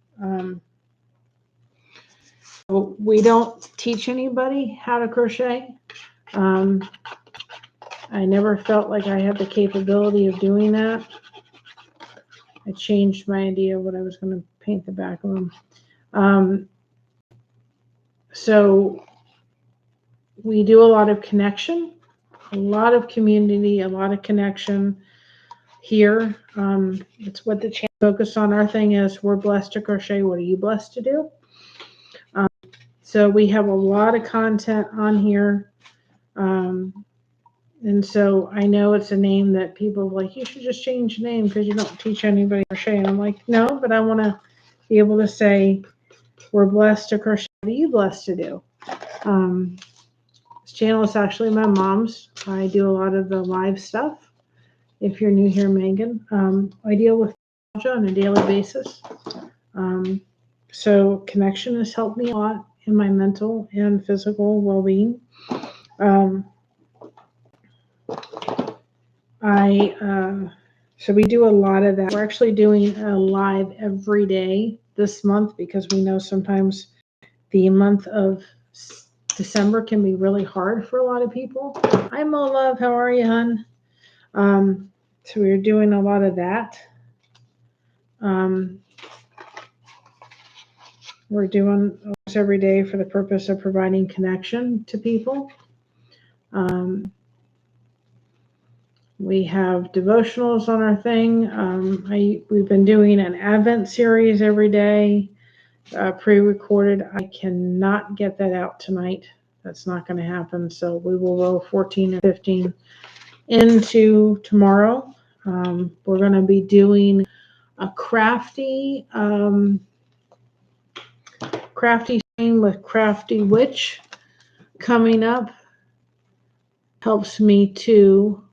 We don't teach anybody how to crochet. I never felt like I had the capability of doing that. I changed my idea of what I was going to paint the back of them. So we do a lot of connection, a lot of community, a lot of connection here. It's what the channel focus on. Our thing is we're blessed to crochet. What are you blessed to do? So we have a lot of content on here. And so I know it's a name that people are like, you should just change the name because you don't teach anybody crochet. And I'm like, no, but I want to be able to say we're blessed to crochet. What are you blessed to do? This channel is actually my mom's. I do a lot of the live stuff. If you're new here, Megan, I deal with on a daily basis. So connection has helped me a lot in my mental and physical well-being. So we do a lot of that. We're actually doing a live every day this month because we know sometimes the month of December can be really hard for a lot of people. Hi, Mo Love. How are you, hon? So we're doing a lot of that. We're doing almost every day for the purpose of providing connection to people. We have devotionals on our thing. We've been doing an Advent series every day, pre-recorded. I cannot get that out tonight. That's not going to happen. So we will roll 14 and 15 into tomorrow. We're going to be doing a crafty stream with Crafty Witch coming up. Helps me too.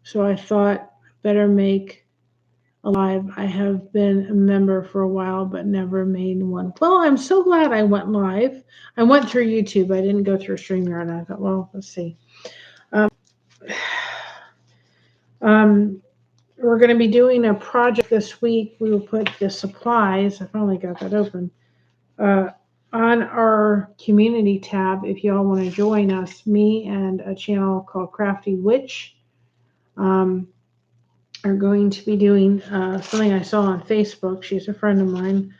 So I thought better make a live. I have been a member for a while, but never made one. Well, I'm so glad I went live. I went through YouTube. I didn't go through StreamYard. I thought, well, let's see. We're going to be doing a project this week. We will put the supplies. I finally got that open. On our community tab, if y'all want to join us, me and a channel called Crafty Witch are going to be doing something I saw on Facebook. She's a friend of mine.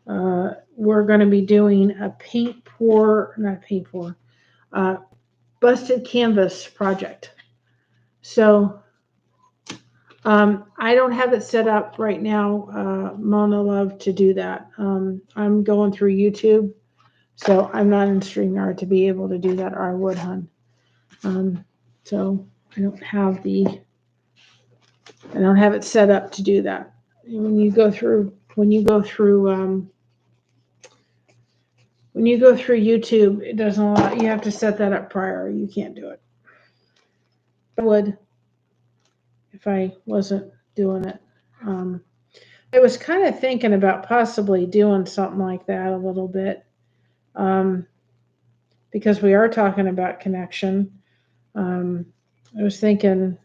We're going to be doing a busted canvas project. So I don't have it set up right now, Mona Love, to do that. I'm going through YouTube, so I'm not in StreamYard to be able to do that, or I would, hon. So I don't have it set up to do that. When you go through YouTube, it doesn't allow. You have to set that up prior. You can't do it. I would if I wasn't doing it. I was kind of thinking about possibly doing something like that a little bit, because we are talking about connection. I was thinking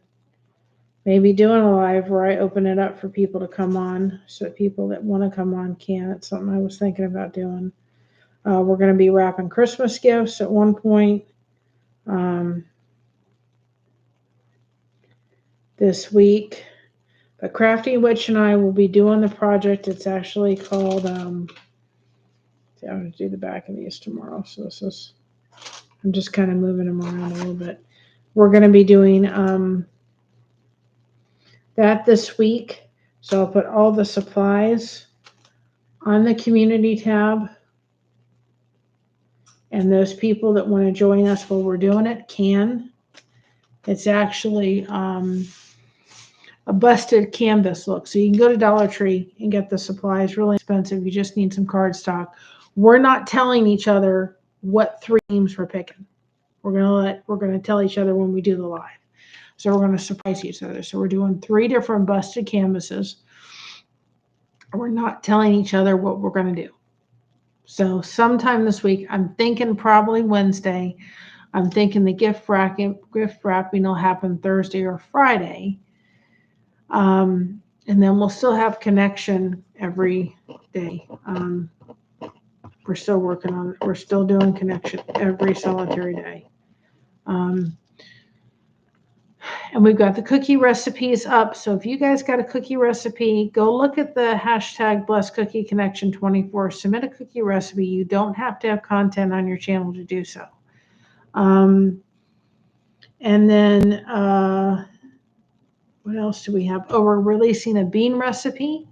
maybe doing a live where I open it up for people to come on, so that people that want to come on can. It's something I was thinking about doing. We're going to be wrapping Christmas gifts at one point this week. But Crafty Witch and I will be doing the project. It's actually called, I'm going to do the back of these tomorrow. So I'm just kind of moving them around a little bit. We're going to be doing that this week. So I'll put all the supplies on the community tab. And those people that want to join us while we're doing it can. It's actually a busted canvas look. So you can go to Dollar Tree and get the supplies. Really expensive. You just need some cardstock. We're not telling each other what 3 themes we're picking. We're gonna tell each other when we do the live. So we're gonna surprise each other. So we're doing 3 different busted canvases. We're not telling each other what we're gonna do. So sometime this week, I'm thinking probably Wednesday. I'm thinking the gift wrapping will happen Thursday or Friday. And then we'll still have connection every day. We're still working on it. We're still doing connection every solitary day. And we've got the cookie recipes up. So if you guys got a cookie recipe, go look at the hashtag #BlessCookieConnection24. Submit a cookie recipe. You don't have to have content on your channel to do so. And then what else do we have? Oh, we're releasing a bean recipe.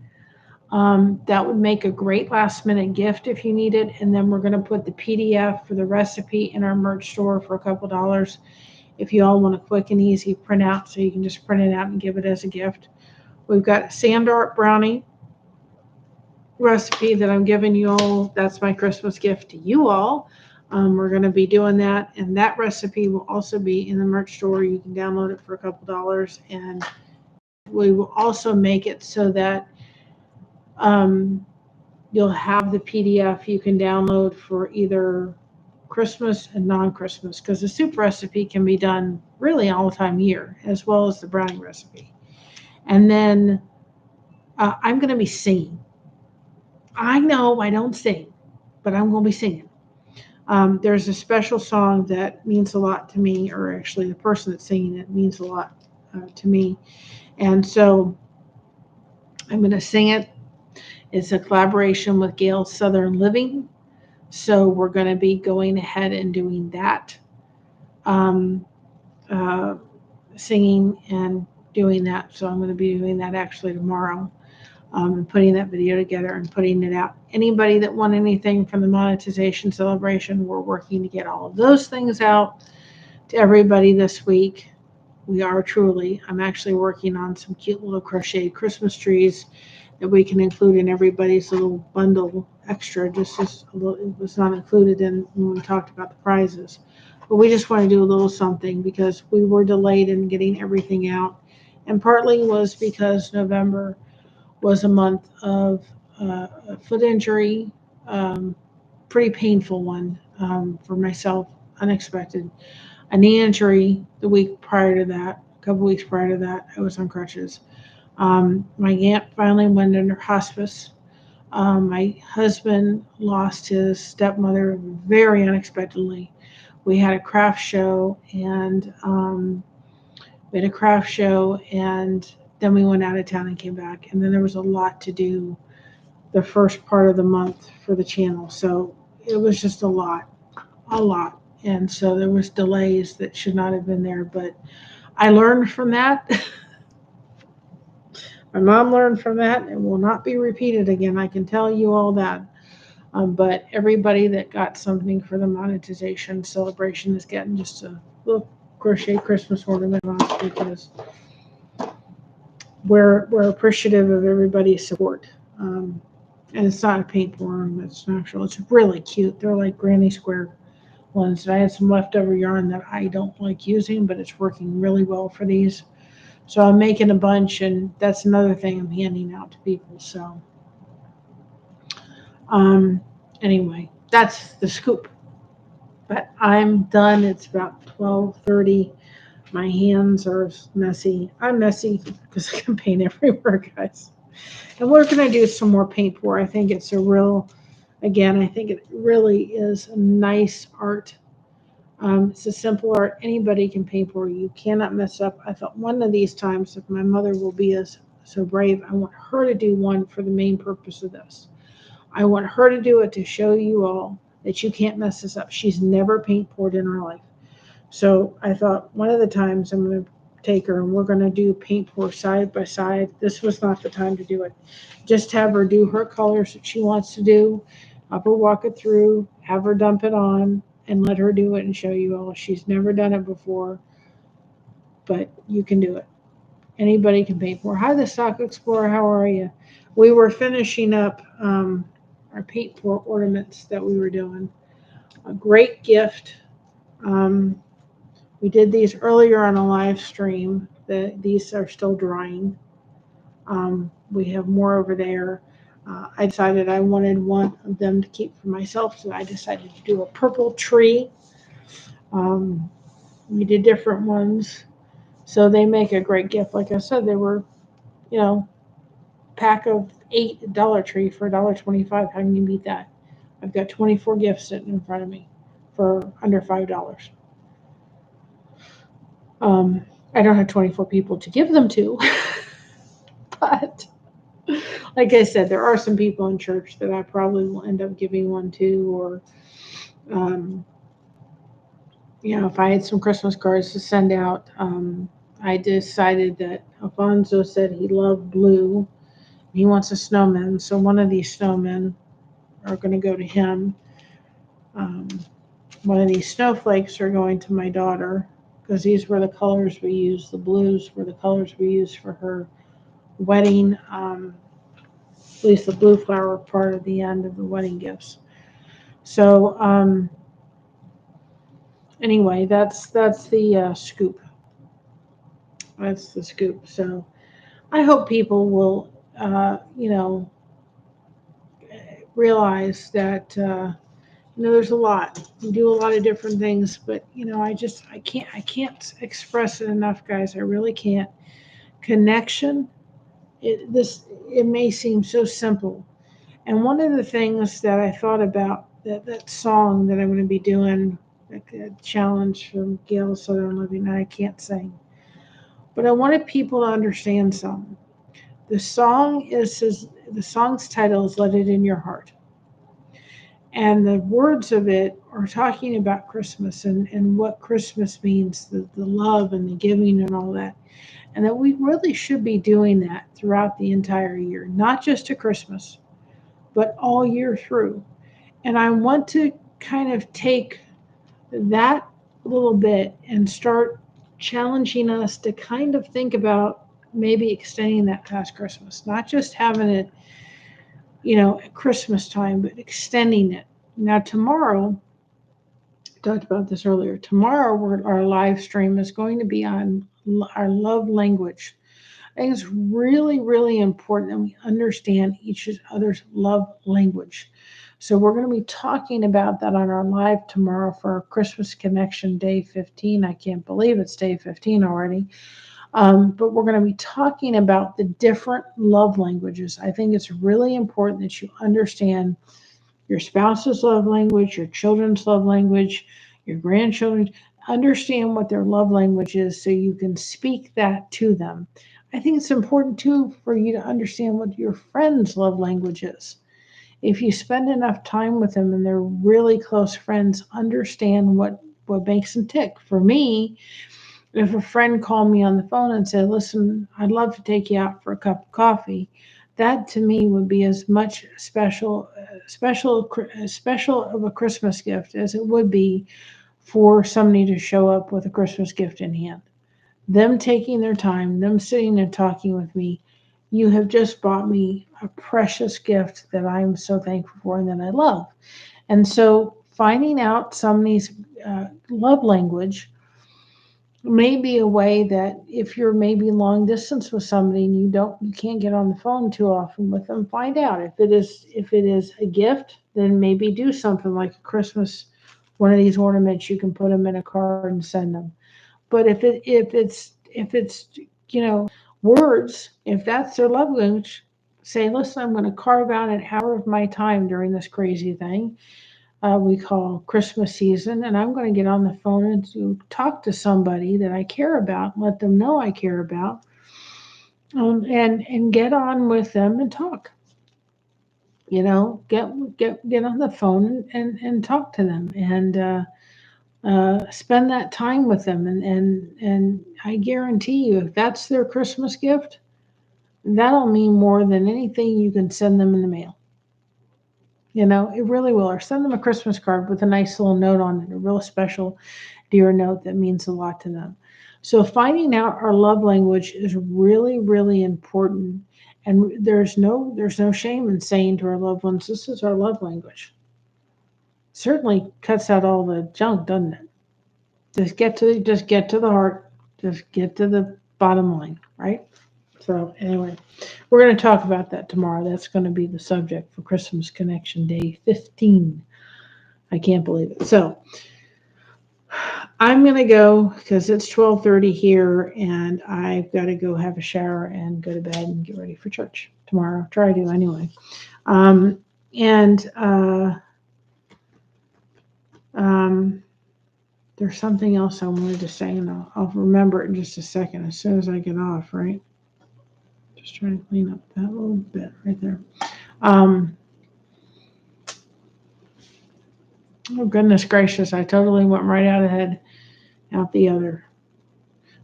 That would make a great last minute gift if you need it. And then we're going to put the PDF for the recipe in our merch store for a couple $. If you all want a quick and easy printout, so you can just print it out and give it as a gift. We've got a sand art brownie recipe that I'm giving you all. That's my Christmas gift to you all. We're going to be doing that, and that recipe will also be in the merch store. You can download it for a couple $, and we will also make it so that you'll have the PDF you can download for either Christmas and non-Christmas, because the soup recipe can be done really all the time year, as well as the brownie recipe. And then I'm going to be singing. I know I don't sing, but I'm going to be singing. There's a special song that means a lot to me, or actually the person that's singing it means a lot to me. And so I'm going to sing it. It's a collaboration with Gail Southern Living. So we're going to be going ahead and doing that, um, uh, singing and doing that. So I'm going to be doing that actually tomorrow, and putting that video together and putting it out. Anybody that want anything from the monetization celebration, we're working to get all of those things out to everybody this week. We are truly. I'm actually working on some cute little crocheted Christmas trees that we can include in everybody's little bundle extra. Just as a little, it was not included in when we talked about the prizes. But we just want to do a little something because we were delayed in getting everything out. And partly was because November was a month of a foot injury, pretty painful one for myself, unexpected. A knee injury the week prior to that, a couple weeks prior to that, I was on crutches. My aunt finally went under hospice. My husband lost his stepmother very unexpectedly. We had a craft show and then we went out of town and came back. And then there was a lot to do the first part of the month for the channel. So it was just a lot. And so there was delays that should not have been there, but I learned from that. My mom learned from that and will not be repeated again. I can tell you all that. But everybody that got something for the monetization celebration is getting just a little crochet Christmas ornament on us because we're appreciative of everybody's support. And it's not a paint form, it's natural. It's really cute. They're like granny square ones. I had some leftover yarn that I don't like using, but it's working really well for these. So I'm making a bunch, and that's another thing I'm handing out to people. So anyway, that's the scoop. But I'm done. It's about 12:30. My hands are messy. I'm messy because I can paint everywhere, guys. And we're going to do some more paint pour. I think it's I think it really is a nice art. It's a simple art. Anybody can paint pour. You cannot mess up. I thought one of these times, if my mother will be so brave, I want her to do one for the main purpose of this. I want her to do it to show you all that you can't mess this up. She's never paint poured in her life. So I thought one of the times I'm going to take her and we're going to do paint pour side by side. This was not the time to do it. Just have her do her colors that she wants to do, have her walk it through, have her dump it on, and let her do it and show you all. She's never done it before, but you can do it. Anybody can paint pour. Hi, the Stock Explorer. How are you? We were finishing up our paint pour ornaments that we were doing. A great gift. We did these earlier on a live stream. These are still drying. We have more over there. I decided I wanted one of them to keep for myself, so I decided to do a purple tree. We did different ones. So they make a great gift. Like I said, they were, pack of 8 at Dollar Tree for $1.25. How can you beat that? I've got 24 gifts sitting in front of me for under $5. I don't have 24 people to give them to, but like I said, there are some people in church that I probably will end up giving one to, or, if I had some Christmas cards to send out. I decided that Alfonso said he loved blue. He wants a snowman, so one of these snowmen are going to go to him. One of these snowflakes are going to my daughter because these were the colors we used. The blues were the colors we used for her wedding, at least the blue flower part of the end of the wedding gifts. So anyway, that's the scoop. That's the scoop. So I hope people will, realize that, there's a lot. We do a lot of different things, but I can't express it enough, guys. I really can't. Connection. It may seem so simple, and one of the things that I thought about that song that I'm going to be doing, a challenge from Gail Southern Living. I can't sing, but I wanted people to understand something. The song's title is "Let It in Your Heart," and the words of it are talking about Christmas and what Christmas means, the love and the giving and all that. And that we really should be doing that throughout the entire year, not just at Christmas, but all year through. And I want to kind of take that little bit and start challenging us to kind of think about maybe extending that past Christmas, not just having it, at Christmas time, but extending it. Now, tomorrow, talked about this earlier. Tomorrow, our live stream is going to be on our love language. I think it's really, really important that we understand each other's love language. So we're going to be talking about that on our live tomorrow for our Christmas Connection Day 15. I can't believe it's Day 15 already. But we're going to be talking about the different love languages. I think it's really important that you understand your spouse's love language, your children's love language, your grandchildren. Understand what their love language is so you can speak that to them. I think it's important too for you to understand what your friend's love language is. If you spend enough time with them and they're really close friends, understand what makes them tick. For me, if a friend called me on the phone and said, "Listen, I'd love to take you out for a cup of coffee," that to me would be as much special of a Christmas gift as it would be for somebody to show up with a Christmas gift in hand. Them taking their time, them sitting and talking with me, you have just bought me a precious gift that I'm so thankful for and that I love. And so finding out somebody's love language may be a way that if you're maybe long distance with somebody and you can't get on the phone too often with them, find out if it is a gift, then maybe do something like a Christmas, one of these ornaments. You can put them in a card and send them. But if it's words, if that's their love language, say, "Listen, I'm going to carve out an hour of my time during this crazy thing we call Christmas season, and I'm going to get on the phone and to talk to somebody that I care about, let them know I care about, and get on with them and talk. Get on the phone and talk to them and spend that time with them. And I guarantee you, if that's their Christmas gift, that'll mean more than anything you can send them in the mail. It really will. Or send them a Christmas card with a nice little note on it, a real special dear note that means a lot to them. So finding out our love language is really, really important. And there's no shame in saying to our loved ones, "This is our love language." Certainly cuts out all the junk, doesn't it? Just get to the heart. Just get to the bottom line, right? So anyway, we're going to talk about that tomorrow. That's going to be the subject for Christmas Connection Day 15. I can't believe it. So I'm going to go because it's 12:30 here, and I've got to go have a shower and go to bed and get ready for church tomorrow. Try to anyway. And there's something else I wanted to say, and I'll remember it in just a second as soon as I get off, right? Just trying to clean up that little bit right there. Oh, goodness gracious. I totally went right out the other.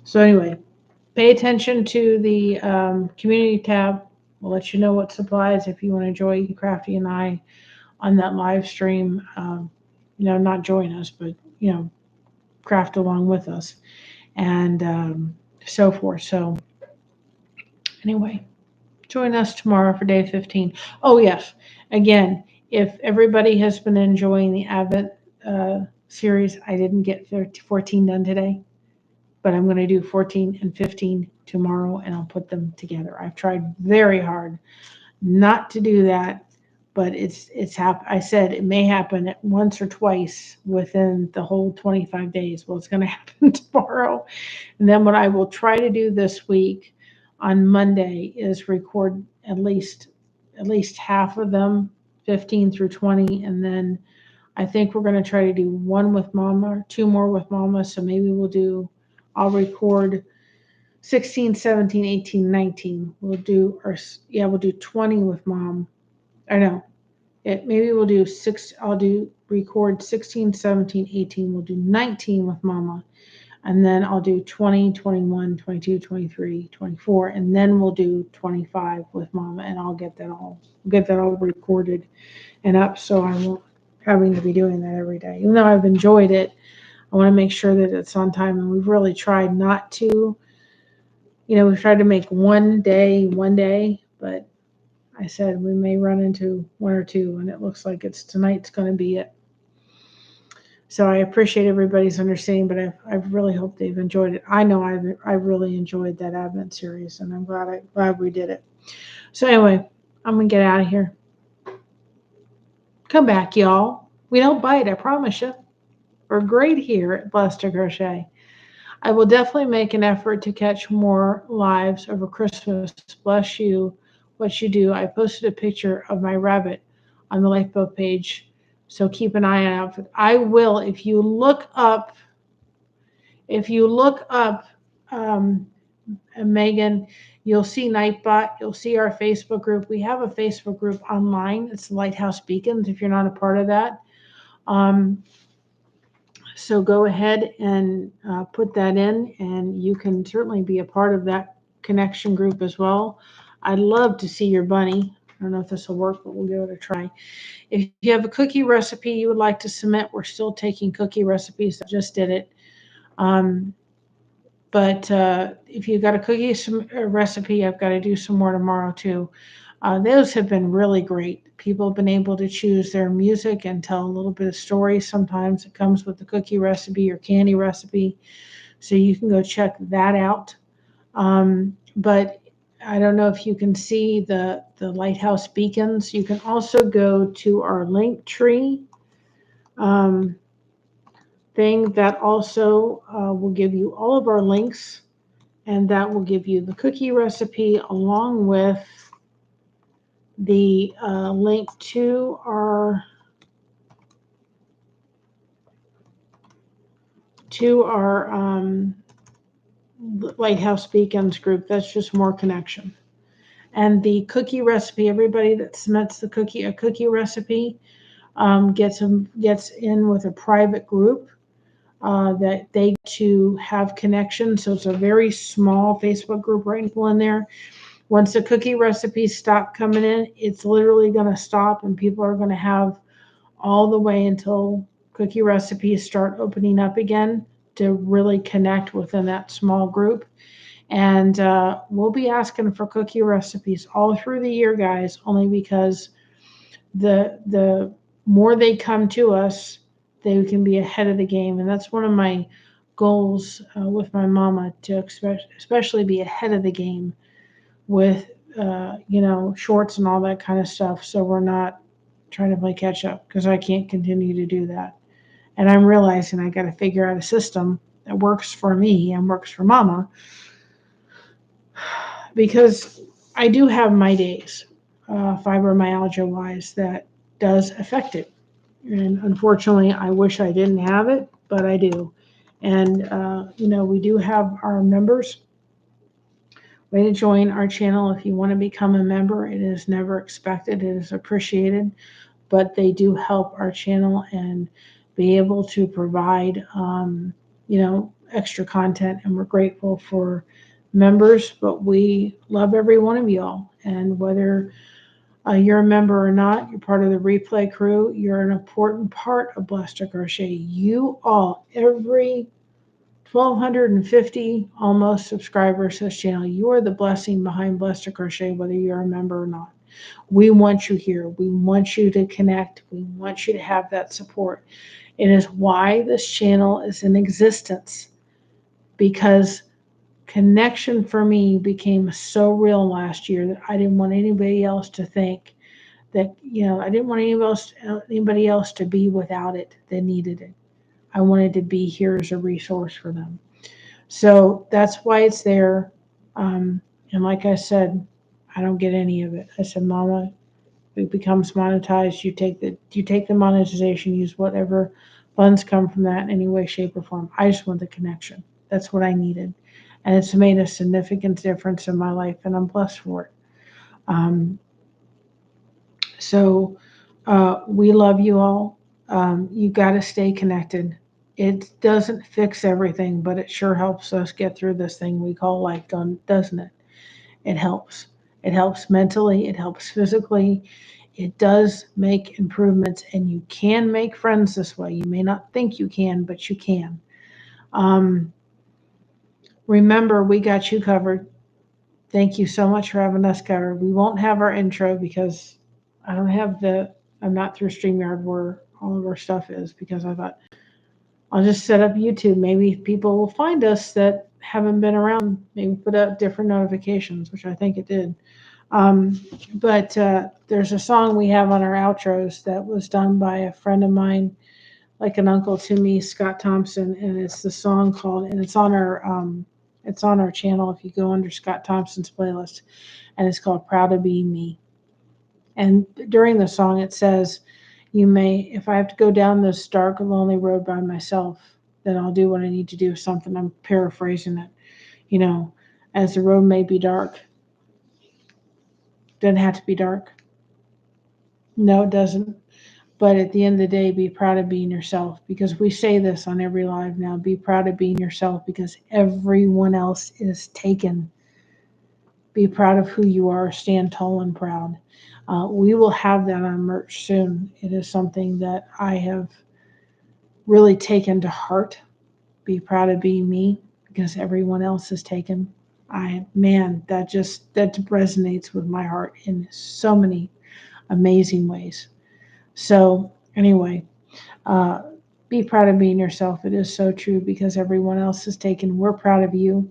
So anyway, pay attention to the community tab. We'll let you know what supplies if you want to join Crafty and I on that live stream. Not join us, but, craft along with us and so forth. So anyway, join us tomorrow for day 15. Oh, yes. Again, if everybody has been enjoying the Advent series, I didn't get 14 done today, but I'm going to do 14 and 15 tomorrow, and I'll put them together. I've tried very hard not to do that, but I said it may happen once or twice within the whole 25 days. Well, it's going to happen tomorrow. And then what I will try to do this week on Monday is record at least half of them, 15 through 20, and then I think we're going to try to do one with Mama, two more with Mama. So maybe I'll record 16, 17, 18, 19. We'll do 20 with Mom. I know. Maybe we'll do record 16, 17, 18. We'll do 19 with Mama. And then I'll do 20, 21, 22, 23, 24, and then we'll do 25 with Mama, and I'll get that all recorded and up, so I won't having to be doing that every day. Even though I've enjoyed it, I want to make sure that it's on time, and we've really tried not to. We've tried to make one day, but I said we may run into one or two, and it looks like tonight's going to be it. So I appreciate everybody's understanding, but I really hope they've enjoyed it. I know I really enjoyed that Advent series, and I'm glad we did it. So anyway, I'm gonna get out of here. Come back, y'all. We don't bite, I promise you. We're great here at Blessed to Crochet. I will definitely make an effort to catch more lives over Christmas. Bless you, what you do. I posted a picture of my rabbit on the Lifeboat page, so keep an eye out for it. I will, if you look up, Megan, you'll see Nightbot, you'll see our Facebook group. We have a Facebook group online. It's Lighthouse Beacons, if you're not a part of that. So go ahead and put that in, and you can certainly be a part of that connection group as well. I'd love to see your bunny. I don't know if this will work, but we'll give it a try. If you have a cookie recipe you would like to submit, we're still taking cookie recipes. I just did it. But if you've got a cookie recipe, I've got to do some more tomorrow too. Those have been really great. People have been able to choose their music and tell a little bit of story. Sometimes it comes with the cookie recipe or candy recipe. So you can go check that out. But I don't know if you can see the Lighthouse Beacons. You can also go to our link tree thing that also will give you all of our links, and that will give you the cookie recipe along with the link to our Lighthouse Beacons group. That's just more connection. And the cookie recipe, everybody that submits a cookie recipe gets in with a private group that they to have connection. So it's a very small Facebook group right now in there. Once the cookie recipes stop coming in, it's literally going to stop, and people are going to have all the way until cookie recipes start opening up again to really connect within that small group. And we'll be asking for cookie recipes all through the year, guys, only because the more they come to us, they can be ahead of the game. And that's one of my goals with my mama, to especially be ahead of the game with shorts and all that kind of stuff, so we're not trying to play catch up, because I can't continue to do that. And I'm realizing I got to figure out a system that works for me and works for Mama, because I do have my days, fibromyalgia wise, that does affect it. And unfortunately, I wish I didn't have it, but I do. And we do have our members. Way to join our channel. If you want to become a member, it is never expected, it is appreciated, but they do help our channel and be able to provide extra content, and we're grateful for members. But we love every one of y'all, and whether you're a member or not, you're part of the replay crew, you're an important part of Blessed to Crochet. You all, every 1,250 almost subscribers to this channel, you are the blessing behind Blessed to Crochet, whether you're a member or not. We want you here. We want you to connect. We want you to have that support. It is why this channel is in existence, because connection for me became so real last year that I didn't want anybody else to think that, I didn't want anybody else to be without it that needed it. I wanted to be here as a resource for them. So that's why it's there. And like I said, I don't get any of it. I said, Mama, it becomes monetized, you take the monetization, use whatever funds come from that in any way, shape, or form. I just want the connection. That's what I needed. And it's made a significant difference in my life, and I'm blessed for it. So we love you all. You got to stay connected. It doesn't fix everything, but it sure helps us get through this thing we call life, doesn't it? It helps. It helps mentally. It helps physically. It does make improvements, and you can make friends this way. You may not think you can, but you can. Remember, we got you covered. Thank you so much for having us covered. We won't have our intro because I'm not through StreamYard where all of our stuff is, because I thought I'll just set up YouTube. Maybe people will find us that haven't been around. Maybe put out different notifications, which I think it did. But there's a song we have on our outros that was done by a friend of mine, like an uncle to me, Scott Thompson, and it's the song called, and it's on our channel if you go under Scott Thompson's playlist, and it's called "Proud to Be Me." And during the song, it says, if I have to go down this dark, lonely road by myself, then I'll do what I need to do. Something, I'm paraphrasing it, as the road may be dark. Doesn't have to be dark. No, it doesn't. But at the end of the day, be proud of being yourself, because we say this on every live now. Be proud of being yourself because everyone else is taken. Be proud of who you are. Stand tall and proud. We will have that on merch soon. It is something that I have really taken to heart. Be proud of being me because everyone else is taken. That resonates with my heart in so many amazing ways. So anyway, be proud of being yourself. It is so true because everyone else is taken. We're proud of you.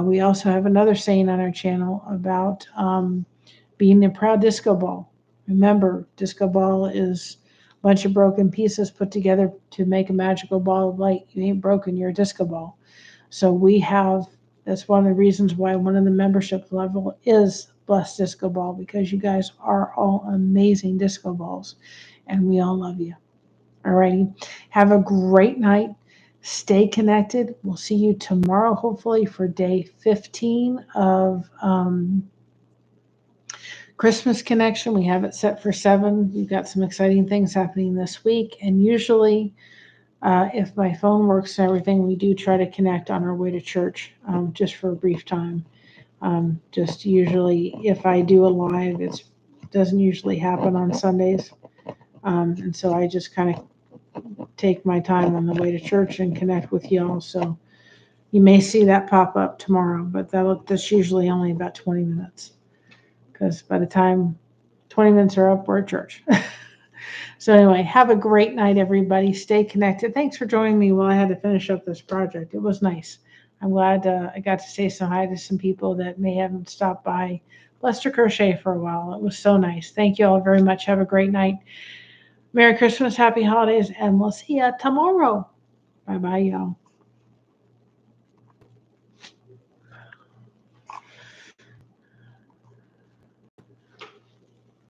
We also have another saying on our channel about being a proud disco ball. Remember, disco ball is a bunch of broken pieces put together to make a magical ball of light. You ain't broken, you're a disco ball. So that's one of the reasons why one of the membership level is Blessed Disco Ball, because you guys are all amazing disco balls, and we all love you. Alrighty. Have a great night. Stay connected. We'll see you tomorrow, hopefully, for day 15 of Christmas Connection. We have it set for 7. We've got some exciting things happening this week. And usually, if my phone works and everything, we do try to connect on our way to church, just for a brief time. Just usually, if I do a live, it doesn't usually happen on Sundays. And so I just kind of take my time on the way to church and connect with y'all. So you may see that pop up tomorrow, but that's usually only about 20 minutes. Because by the time 20 minutes are up, we're at church. So anyway, have a great night, everybody. Stay connected. Thanks for joining me while I had to finish up this project. It was nice. I'm glad I got to say some hi to some people that may haven't stopped by Lester Crochet for a while. It was so nice. Thank you all very much. Have a great night. Merry Christmas, Happy Holidays, and we'll see you tomorrow. Bye-bye, y'all.